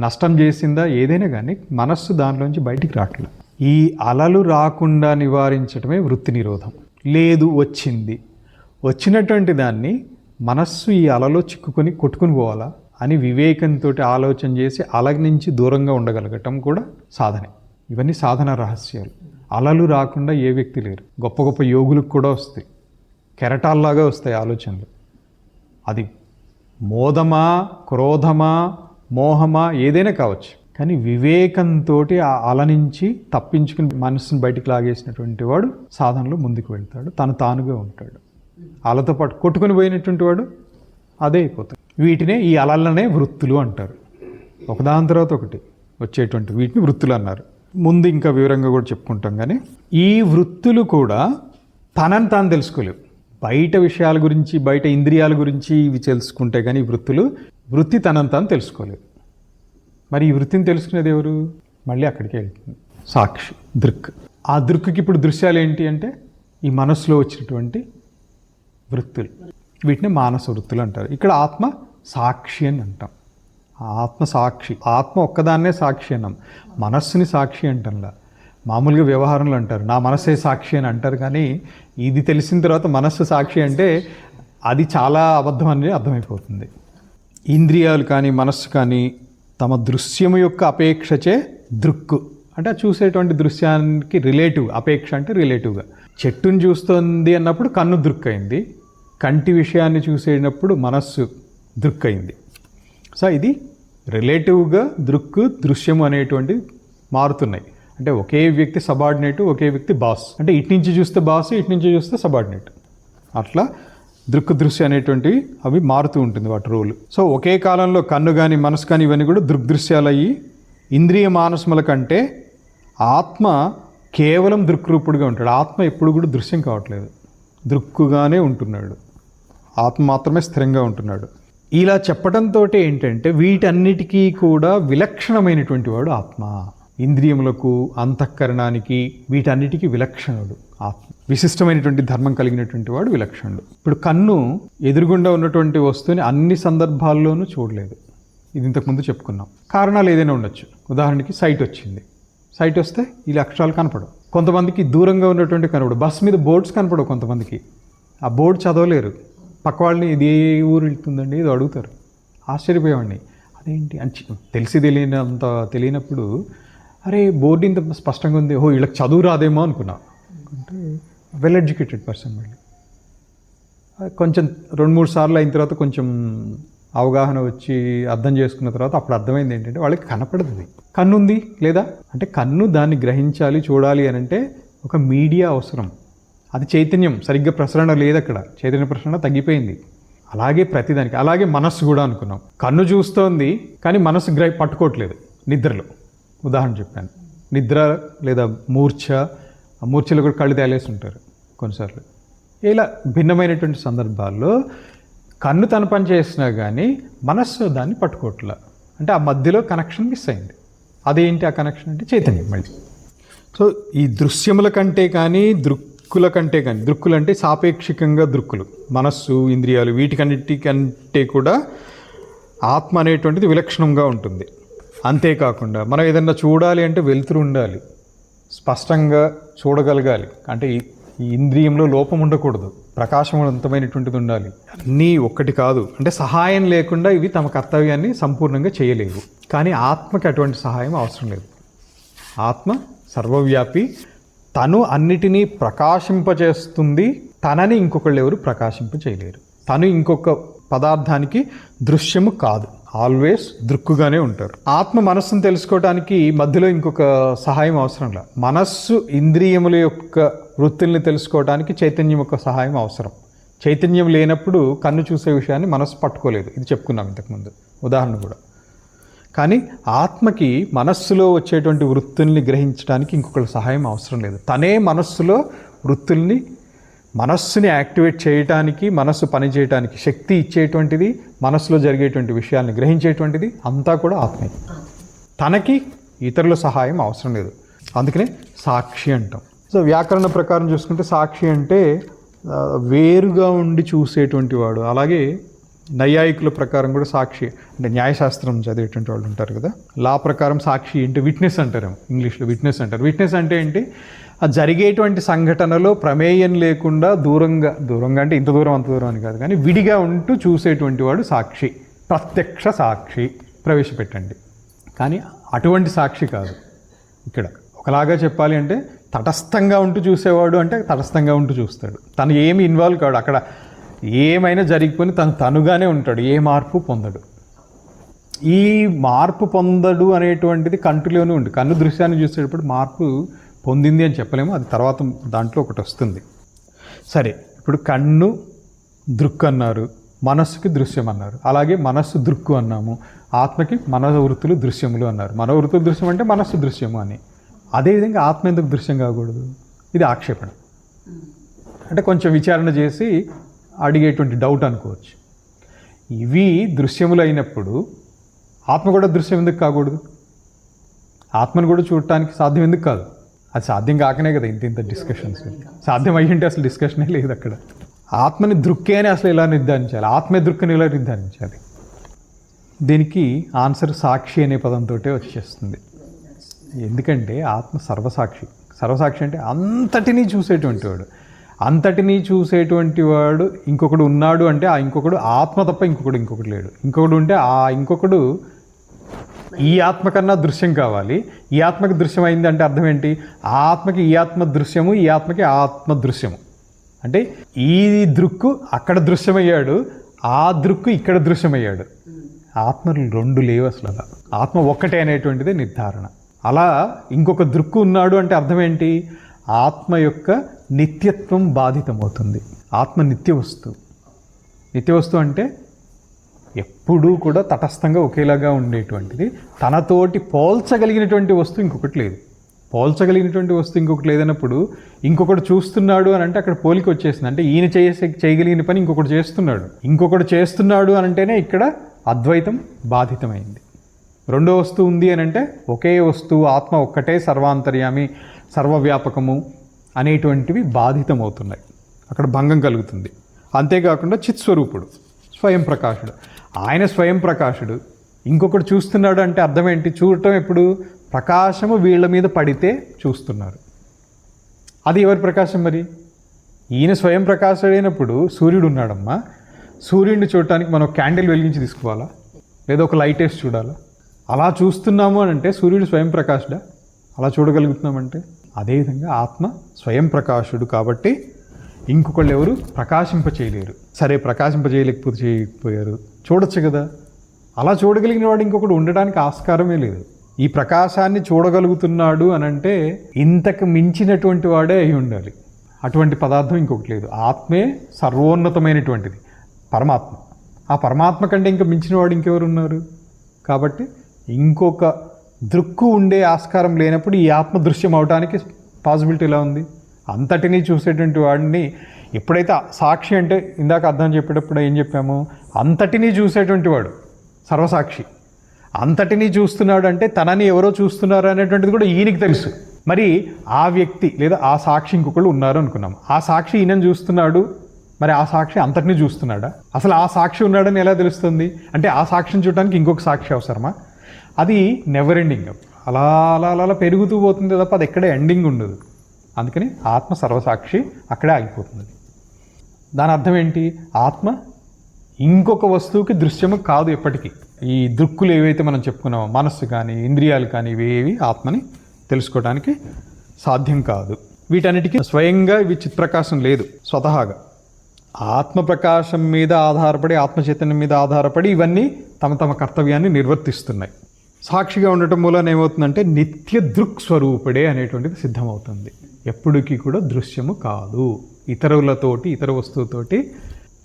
నష్టం చేసిందా, ఏదైనా కానీ మనస్సు దానిలోంచి బయటికి రావట్లేదు. ఈ అలలు రాకుండా నివారించడమే వృత్తి నిరోధం. లేదు వచ్చినటువంటి దాన్ని మనస్సు ఈ అలలో చిక్కుకొని కొట్టుకుని పోవాలా అని వివేకంతో ఆలోచన చేసి అల నుంచి దూరంగా ఉండగలగటం కూడా సాధనే. ఇవన్నీ సాధన రహస్యాలు. అలలు రాకుండా ఏ వ్యక్తి లేరు. గొప్ప గొప్ప యోగులకు కూడా వస్తాయి, కెరటాల్లాగా వస్తాయి ఆలోచనలు. అది మోదమా, క్రోధమా, మోహమా ఏదైనా కావచ్చు, కానీ వివేకంతో ఆ అల నుంచి తప్పించుకుని మనస్సును బయటికి లాగేసినటువంటి వాడు సాధనలో ముందుకు వెళ్తాడు, తానుగా ఉంటాడు. అలతో పాటు కొట్టుకుని పోయినటువంటి వాడు అదే అయిపోతాడు. వీటినే ఈ అలలనే వృత్తులు అంటారు. ఒకదాని తర్వాత ఒకటి వచ్చేటువంటి వీటిని వృత్తులు అన్నారు. ముందు ఇంకా వివరంగా కూడా చెప్పుకుంటాం. కానీ ఈ వృత్తులు కూడా తనని తాను తెలుసుకోలేవు. బయట విషయాల గురించి, బయట ఇంద్రియాల గురించి ఇవి తెలుసుకుంటే కానీ వృత్తి తనని తాను తెలుసుకోలేదు. మరి ఈ వృత్తిని తెలుసుకునేది ఎవరు? మళ్ళీ అక్కడికి వెళ్తుంది సాక్షి, దృక్. ఆ దృక్కి ఇప్పుడు దృశ్యాలు ఏంటి అంటే ఈ మనస్సులో వచ్చినటువంటి వృత్తులు, వీటిని మానస వృత్తులు అంటారు. ఇక్కడ ఆత్మ సాక్షి అని అంటాం. ఆత్మ సాక్షి, ఆత్మ ఒక్కదాన్నే సాక్షి అన్నాం, మనస్సుని సాక్షి అంటంలా. మామూలుగా వ్యవహారంలో అంటారు నా మనస్సే సాక్షి అని అంటారు, కానీ ఇది తెలిసిన తర్వాత మనస్సు సాక్షి అంటే అది చాలా అబద్ధం అనేది అర్థమైపోతుంది. ఇంద్రియాలు కానీ మనస్సు కానీ తమ దృశ్యము యొక్క అపేక్షచే దృక్కు అంటే చూసేటువంటి దృశ్యానికి రిలేటివ్, అపేక్ష అంటే రిలేటివ్గా. చెట్టుని చూస్తుంది అన్నప్పుడు కన్ను దృక్కయింది, కంటి విషయాన్ని చూసేటప్పుడు మనస్సు దృక్కయింది. సో ఇది రిలేటివ్గా దృక్కు దృశ్యము అనేటువంటి మారుతున్నాయి. అంటే ఒకే వ్యక్తి సబార్డినేటు, ఒకే వ్యక్తి బాస్. అంటే ఇటు నుంచి చూస్తే బాస్, ఇటు నుంచి చూస్తే సబార్డినేట్. అట్లా దృక్కు దృశ్య అనేటువంటివి అవి మారుతూ ఉంటుంది వాటి రోలు. సో ఒకే కాలంలో కన్ను కానీ మనసు కానీ ఇవన్నీ కూడా దృగ్దృశ్యాలు అయ్యి ఇంద్రియ మానసముల కంటే ఆత్మ కేవలం దృక్రూపుడుగా ఉంటాడు. ఆత్మ ఎప్పుడు కూడా దృశ్యం కావట్లేదు, దృక్కుగానే ఉంటున్నాడు. ఆత్మ మాత్రమే స్థిరంగా ఉంటున్నాడు. ఇలా చెప్పడంతో ఏంటంటే వీటన్నిటికీ కూడా విలక్షణమైనటువంటి వాడు ఆత్మ. ఇంద్రియములకు, అంతఃకరణానికి, వీటన్నిటికీ విలక్షణుడు ఆత్మ. విశిష్టమైనటువంటి ధర్మం కలిగినటువంటి వాడు విలక్షణుడు. ఇప్పుడు కన్ను ఎదురుగుండా ఉన్నటువంటి వస్తువుని అన్ని సందర్భాల్లోనూ చూడలేదు. ఇది ఇంతకుముందు చెప్పుకున్నాం. కారణాలు ఏదైనా ఉండొచ్చు. ఉదాహరణకి సైట్ వచ్చింది, సైట్ వస్తే ఈ అక్షరాలు కనపడవు. కొంతమందికి దూరంగా ఉన్నటువంటి కనపడవు. బస్ మీద బోర్డ్స్ కనపడవు. కొంతమందికి ఆ బోర్డు చదవలేరు. పక్క వాళ్ళని ఇది ఏ ఊరు వెళ్తుందండి ఇది అడుగుతారు. ఆశ్చర్యపోయేవాడిని, అదేంటి అని తెలియనప్పుడు అరే బోర్డు ఇంత స్పష్టంగా ఉంది, ఓ వీళ్ళకి చదువు రాదేమో అనుకున్నా. అంటే వెల్ ఎడ్యుకేటెడ్ పర్సన్. మళ్ళీ కొంచెం 2-3 సార్లు అయిన తర్వాత కొంచెం అవగాహన వచ్చి అర్థం చేసుకున్న తర్వాత అప్పుడు అర్థమైంది ఏంటంటే వాళ్ళకి కనపడదు. అది కన్ను ఉంది లేదా అంటే కన్ను దాన్ని గ్రహించాలి, చూడాలి అని అంటే ఒక మీడియా అవసరం. అది చైతన్యం సరిగ్గా ప్రసరణ లేదు, అక్కడ చైతన్య ప్రసరణ తగ్గిపోయింది. అలాగే ప్రతిదానికి. అలాగే మనస్సు కూడా అనుకున్నాం. కన్ను చూస్తోంది కానీ మనస్సు పట్టుకోవట్లేదు. నిద్రలో ఉదాహరణ చెప్పాను. నిద్ర లేదా మూర్ఛలో కూడా కళ్ళు తేలేసి ఉంటారు కొన్నిసార్లు. ఇలా భిన్నమైనటువంటి సందర్భాల్లో కన్ను తన పని చేసినా కానీ మనస్సు దాన్ని పట్టుకోవట్లా. అంటే ఆ మధ్యలో కనెక్షన్ మిస్ అయింది. అదేంటి ఆ కనెక్షన్ అంటే చైతన్యం. మళ్ళీ సో ఈ దృశ్యముల కంటే కానీ దృక్కుల కంటే కానీ, దృక్కులు అంటే సాపేక్షికంగా దృక్కులు, మనస్సు, ఇంద్రియాలు, వీటికన్నిటికంటే కూడా ఆత్మ అనేటువంటిది విలక్షణంగా ఉంటుంది. అంతేకాకుండా మనం ఏదన్నా చూడాలి అంటే వెలుతురు ఉండాలి, స్పష్టంగా చూడగలగాలి. అంటే ఈ ఇంద్రియంలో లోపం ఉండకూడదు, ప్రకాశవంతమైనటువంటిది ఉండాలి. అన్నీ ఒక్కటి కాదు. అంటే సహాయం లేకుండా ఇవి తమ కర్తవ్యాన్ని సంపూర్ణంగా చేయలేవు. కానీ ఆత్మకి అటువంటి సహాయం అవసరం లేదు. ఆత్మ సర్వవ్యాపి, తను అన్నిటినీ ప్రకాశింపచేస్తుంది. తనని ఇంకొకళ్ళు ఎవరు ప్రకాశింపచేయలేరు. తను ఇంకొక పదార్థానికి దృశ్యము కాదు, ఆల్వేస్ దృక్కుగానే ఉంటారు. ఆత్మ మనస్సును తెలుసుకోవడానికి మధ్యలో ఇంకొక సహాయం అవసరంలా. మనస్సు ఇంద్రియముల యొక్క వృత్తుల్ని తెలుసుకోవడానికి చైతన్యం యొక్క సహాయం అవసరం. చైతన్యం లేనప్పుడు కన్ను చూసే విషయాన్ని మనస్సు పట్టుకోలేదు. ఇది చెప్పుకున్నాం ఇంతకుముందు ఉదాహరణ కూడా. కానీ ఆత్మకి మనస్సులో వచ్చేటువంటి వృత్తుల్ని గ్రహించడానికి ఇంకొకరి సహాయం అవసరం లేదు. తనే మనస్సులో వృత్తుల్ని, మనస్సుని యాక్టివేట్ చేయటానికి, మనస్సు పనిచేయటానికి శక్తి ఇచ్చేటువంటిది, మనస్సులో జరిగేటువంటి విషయాల్ని గ్రహించేటువంటిది అంతా కూడా ఆత్మే. తనకి ఇతరుల సహాయం అవసరం లేదు. అందుకనే సాక్షి అంటాం. సో వ్యాకరణ ప్రకారం చూసుకుంటే సాక్షి అంటే వేరుగా ఉండి చూసేటువంటి వాడు. అలాగే నైయాయికుల ప్రకారం కూడా సాక్షి అంటే న్యాయశాస్త్రం చదివేటువంటి వాళ్ళు ఉంటారు కదా, లా ప్రకారం సాక్షి అంటే విట్నెస్ అంటారు. ఇంగ్లీష్లో విట్నెస్ అంటారు. విట్నెస్ అంటే ఏంటి? ఆ జరిగేటువంటి సంఘటనలో ప్రమేయం లేకుండా దూరంగా అంటే ఇంత దూరం అంత దూరం అని కాదు, కానీ విడిగా ఉంటూ చూసేటువంటి వాడు సాక్షి. ప్రత్యక్ష సాక్షి ప్రవేశపెట్టండి. కానీ అటువంటి సాక్షి కాదు ఇక్కడ. ఒకలాగా చెప్పాలి అంటే తటస్థంగా ఉంటూ చూసేవాడు అంటే తటస్థంగా ఉంటూ చూస్తాడు. తను ఏమి ఇన్వాల్వ్ కాడు. అక్కడ ఏమైనా జరిగిపోయి తనుగానే ఉంటాడు, ఏ మార్పు పొందడు. ఈ మార్పు పొందడు అనేటువంటిది కంటిలోనే ఉంది. కన్ను దృశ్యాన్ని చూసేటప్పుడు మార్పు పొందింది అని చెప్పలేము, అది తర్వాత దాంట్లో ఒకటి వస్తుంది. సరే, ఇప్పుడు కన్ను దృక్కు అన్నారు, మనస్సుకి దృశ్యం అన్నారు. అలాగే మనస్సు దృక్కు అన్నాము, ఆత్మకి మనోవృత్తులు దృశ్యములు అన్నారు. మనోవృత్తులు దృశ్యం అంటే మనస్సు దృశ్యము అని. అదేవిధంగా ఆత్మ ఎందుకు దృశ్యం కాకూడదు? ఇది ఆక్షేపణ. అంటే కొంచెం విచారణ చేసి అడిగేటువంటి డౌట్ అనుకోవచ్చు. ఇవి దృశ్యములు అయినప్పుడు ఆత్మ కూడా దృశ్యం ఎందుకు కాకూడదు? ఆత్మను కూడా చూడటానికి సాధ్యం ఎందుకు కాదు? అది సాధ్యం కాకనే కదా ఇంత డిస్కషన్స్. సాధ్యం అయ్యింటే అసలు డిస్కషనే లేదు అక్కడ. ఆత్మని దృక్కే అని అసలు ఎలా నిర్ధారించాలి? ఆత్మే దృక్కుని ఎలా నిర్ధారించాలి? దీనికి ఆన్సర్ సాక్షి అనే పదంతో వచ్చేస్తుంది. ఎందుకంటే ఆత్మ సర్వసాక్షి. సర్వసాక్షి అంటే అంతటినీ చూసేటువంటి వాడు. అంతటినీ చూసేటువంటి వాడు ఇంకొకడు ఉన్నాడు అంటే ఆ ఇంకొకడు ఆత్మ తప్ప ఇంకొకడు లేడు. ఇంకొకడు ఉంటే ఆ ఇంకొకడు ఈ ఆత్మ కన్నా దృశ్యం కావాలి. ఈ ఆత్మకి దృశ్యం అయింది అంటే అర్థం ఏంటి? ఆ ఆత్మకి ఈ ఆత్మ దృశ్యము, ఈ ఆత్మకి ఆ ఆత్మ దృశ్యము. అంటే ఈ దృక్కు అక్కడ దృశ్యమయ్యాడు, ఆ దృక్కు ఇక్కడ దృశ్యమయ్యాడు. ఆత్మలు రెండు లేవు అసలు. అలా ఆత్మ ఒక్కటే అనేటువంటిదే నిర్ధారణ. అలా ఇంకొక దృక్కు ఉన్నాడు అంటే అర్థం ఏంటి? ఆత్మ యొక్క నిత్యత్వం బాధితమవుతుంది. ఆత్మ నిత్య వస్తువు. నిత్య వస్తువు అంటే ఎప్పుడూ కూడా తటస్థంగా ఒకేలాగా ఉండేటువంటిది. తనతోటి పోల్చగలిగినటువంటి వస్తువు ఇంకొకటి లేదు. పోల్చగలిగినటువంటి వస్తువు ఇంకొకటి లేదన్నప్పుడు ఇంకొకటి చూస్తున్నాడు అని అంటే అక్కడ పోలిక వచ్చేసింది. అంటే ఈయన చేయగలిగిన పని ఇంకొకటి చేస్తున్నాడు. ఇంకొకటి చేస్తున్నాడు అని అంటేనే ఇక్కడ అద్వైతం బాధితమైంది. రెండో వస్తువు ఉంది అని అంటే ఒకే వస్తువు, ఆత్మ ఒక్కటే, సర్వాంతర్యామి, సర్వవ్యాపకము అనేటువంటివి బాధితమవుతున్నాయి. అక్కడ భంగం కలుగుతుంది. అంతేకాకుండా చిత్స్వరూపుడు, స్వయం ప్రకాశుడు. ఆయన స్వయం ప్రకాశుడు, ఇంకొకటి చూస్తున్నాడు అంటే అర్థం ఏంటి? చూడటం ఎప్పుడు? ప్రకాశము వీళ్ళ మీద పడితే చూస్తున్నారు. అది ఎవరి ప్రకాశం మరి? ఈయన స్వయం ప్రకాశుడైనప్పుడు సూర్యుడు ఉన్నాడమ్మా. సూర్యుడిని చూడటానికి మనం క్యాండిల్ వెలిగించి తీసుకోవాలా, లేదా ఒక లైట్ వేసి చూడాలా? అలా చూస్తున్నాము అని అంటే సూర్యుడు స్వయం ప్రకాశుడా? అలా చూడగలుగుతున్నామంటే అదేవిధంగా ఆత్మ స్వయం ప్రకాశుడు కాబట్టి ఇంకొకళ్ళు ఎవరు ప్రకాశింపచేయలేరు. సరే, ప్రకాశింపచేయలేకపోయారు, చూడొచ్చు కదా. అలా చూడగలిగిన వాడు ఇంకొకడు ఉండడానికి ఆస్కారమే లేదు. ఈ ప్రకాశాన్ని చూడగలుగుతున్నాడు అని అంటే ఇంతకు మించినటువంటి వాడే అయి ఉండాలి. అటువంటి పదార్థం ఇంకొకటి లేదు. ఆత్మే సర్వోన్నతమైనటువంటిది, పరమాత్మ. ఆ పరమాత్మ కంటే ఇంకా మించిన వాడు ఇంకెవరు ఉన్నారు? కాబట్టి ఇంకొక దృక్కు ఉండే ఆస్కారం లేనప్పుడు ఈ ఆత్మ దృశ్యం అవడానికి పాసిబిలిటీ ఎలా ఉంది? అంతటినీ చూసేటువంటి వాడిని ఎప్పుడైతే సాక్షి అంటే ఇందాక అర్థం చెప్పేటప్పుడు ఏం చెప్పాము? అంతటినీ చూసేటువంటి వాడు సర్వసాక్షి. అంతటినీ చూస్తున్నాడు అంటే తనని ఎవరో చూస్తున్నారు అనేటువంటిది కూడా ఈయనకి తెలుసు. మరి ఆ వ్యక్తి లేదా ఆ సాక్షి ఇంకొకళ్ళు ఉన్నారు అనుకున్నాము. ఆ సాక్షి ఈయనని చూస్తున్నాడు, మరి ఆ సాక్షి అంతటినీ చూస్తున్నాడా? అసలు ఆ సాక్షి ఉన్నాడని ఎలా తెలుస్తుంది? అంటే ఆ సాక్షిని చూడడానికి ఇంకొక సాక్షి అవసరమా? అది నెవర్ ఎండింగ్. అలా అలా అలా పెరుగుతూ పోతుంది తప్ప అది ఎక్కడ ఎండింగ్ ఉండదు. అందుకని ఆత్మ సర్వసాక్షి, అక్కడే ఆగిపోతుంది. దాని అర్థం ఏంటి? ఆత్మ ఇంకొక వస్తువుకి దృశ్యము కాదు ఎప్పటికీ. ఈ దృక్కులు ఏవైతే మనం చెప్పుకున్నామో, మనస్సు కానీ ఇంద్రియాలు కానీ, ఇవేవి ఆత్మని తెలుసుకోవడానికి సాధ్యం కాదు. వీటన్నిటికీ స్వయంగా ఇవి చిత్ప్రకాశం లేదు స్వతహాగా. ఆత్మ ప్రకాశం మీద ఆధారపడి, ఆత్మచైతన్యం మీద ఆధారపడి ఇవన్నీ తమ తమ కర్తవ్యాన్ని నిర్వర్తిస్తున్నాయి. సాక్షిగా ఉండటం మూలన ఏమవుతుందంటే నిత్య దృక్ స్వరూపుడే అనేటువంటిది సిద్ధమవుతుంది. ఎప్పటికీ కూడా దృశ్యము కాదు, ఇతరులతోటి, ఇతర వస్తువుతోటి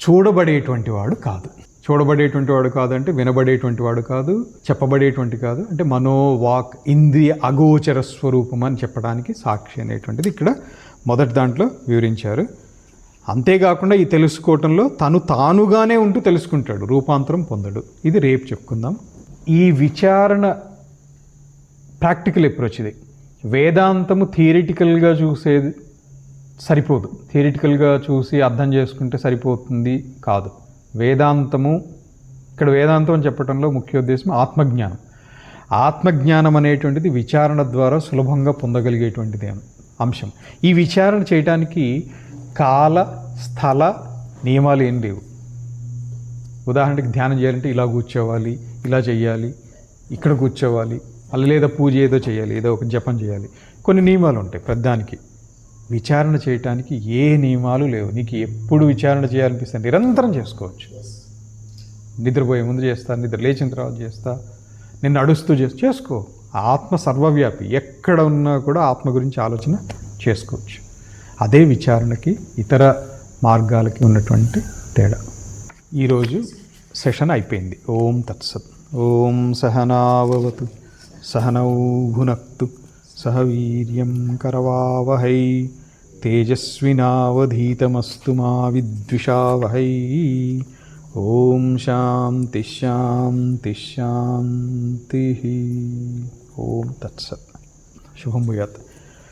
చూడబడేటువంటి వాడు కాదు. చూడబడేటువంటి వాడు కాదు అంటే వినబడేటువంటి వాడు కాదు, చెప్పబడేటువంటి కాదు. అంటే మనోవాక్ ఇంద్రియ అగోచర స్వరూపం అని చెప్పడానికి సాక్షి అనేటువంటిది ఇక్కడ మొదటి దాంట్లో వివరించారు. అంతేకాకుండా ఈ తెలుసుకోవటంలో తను తానుగానే ఉంటూ తెలుసుకుంటాడు, రూపాంతరం పొందడు. ఇది రేపు చెప్పుకుందాం. ఈ విచారణ ప్రాక్టికల్ అప్రోచ్. ఇది వేదాంతము థియరిటికల్గా చూసేది సరిపోదు, థియరిటికల్గా చూసి అర్థం చేసుకుంటే సరిపోతుంది కాదు. వేదాంతము, ఇక్కడ వేదాంతం అని చెప్పడంలో ముఖ్య ఉద్దేశం ఆత్మజ్ఞానం. ఆత్మజ్ఞానం అనేటువంటిది విచారణ ద్వారా సులభంగా పొందగలిగేటువంటిది అంశం. ఈ విచారణ చేయడానికి కాల స్థల నియమాలు ఏం లేవు. ఉదాహరణకి ధ్యానం చేయాలంటే ఇలా కూర్చోవాలి, ఇలా చేయాలి, ఇక్కడ కూర్చోవాలి, అలా లేదా పూజ ఏదో చేయాలి, ఏదో ఒక జపం చేయాలి, కొన్ని నియమాలు ఉంటాయి ప్రతిదానికి. విచారణ చేయటానికి ఏ నియమాలు లేవు. నీకు ఎప్పుడు విచారణ చేయాలనిపిస్తే నిరంతరం చేసుకోవచ్చు. నిద్రపోయే ముందు చేస్తా, నిద్ర లేచిన తర్వాత చేస్తా, నిన్ను నడుస్తూ చేసుకో. ఆత్మ సర్వవ్యాపి, ఎక్కడ ఉన్నా కూడా ఆత్మ గురించి ఆలోచన చేసుకోవచ్చు. అదే విచారణకి ఇతర మార్గాలకి ఉన్నటువంటి తేడా. ఈరోజు సెషన్ అయిపోయింది. ఓం తత్సత్. ఓం సహనావవతు సహనౌ భునక్తు సహ వీర్యం కరవావహై తేజస్వినావధీతమస్తు మా విద్విషావహై. ఓం శాంతి శాంతి శాంతి. ఓం తత్సత్. శుభం భూయాత్.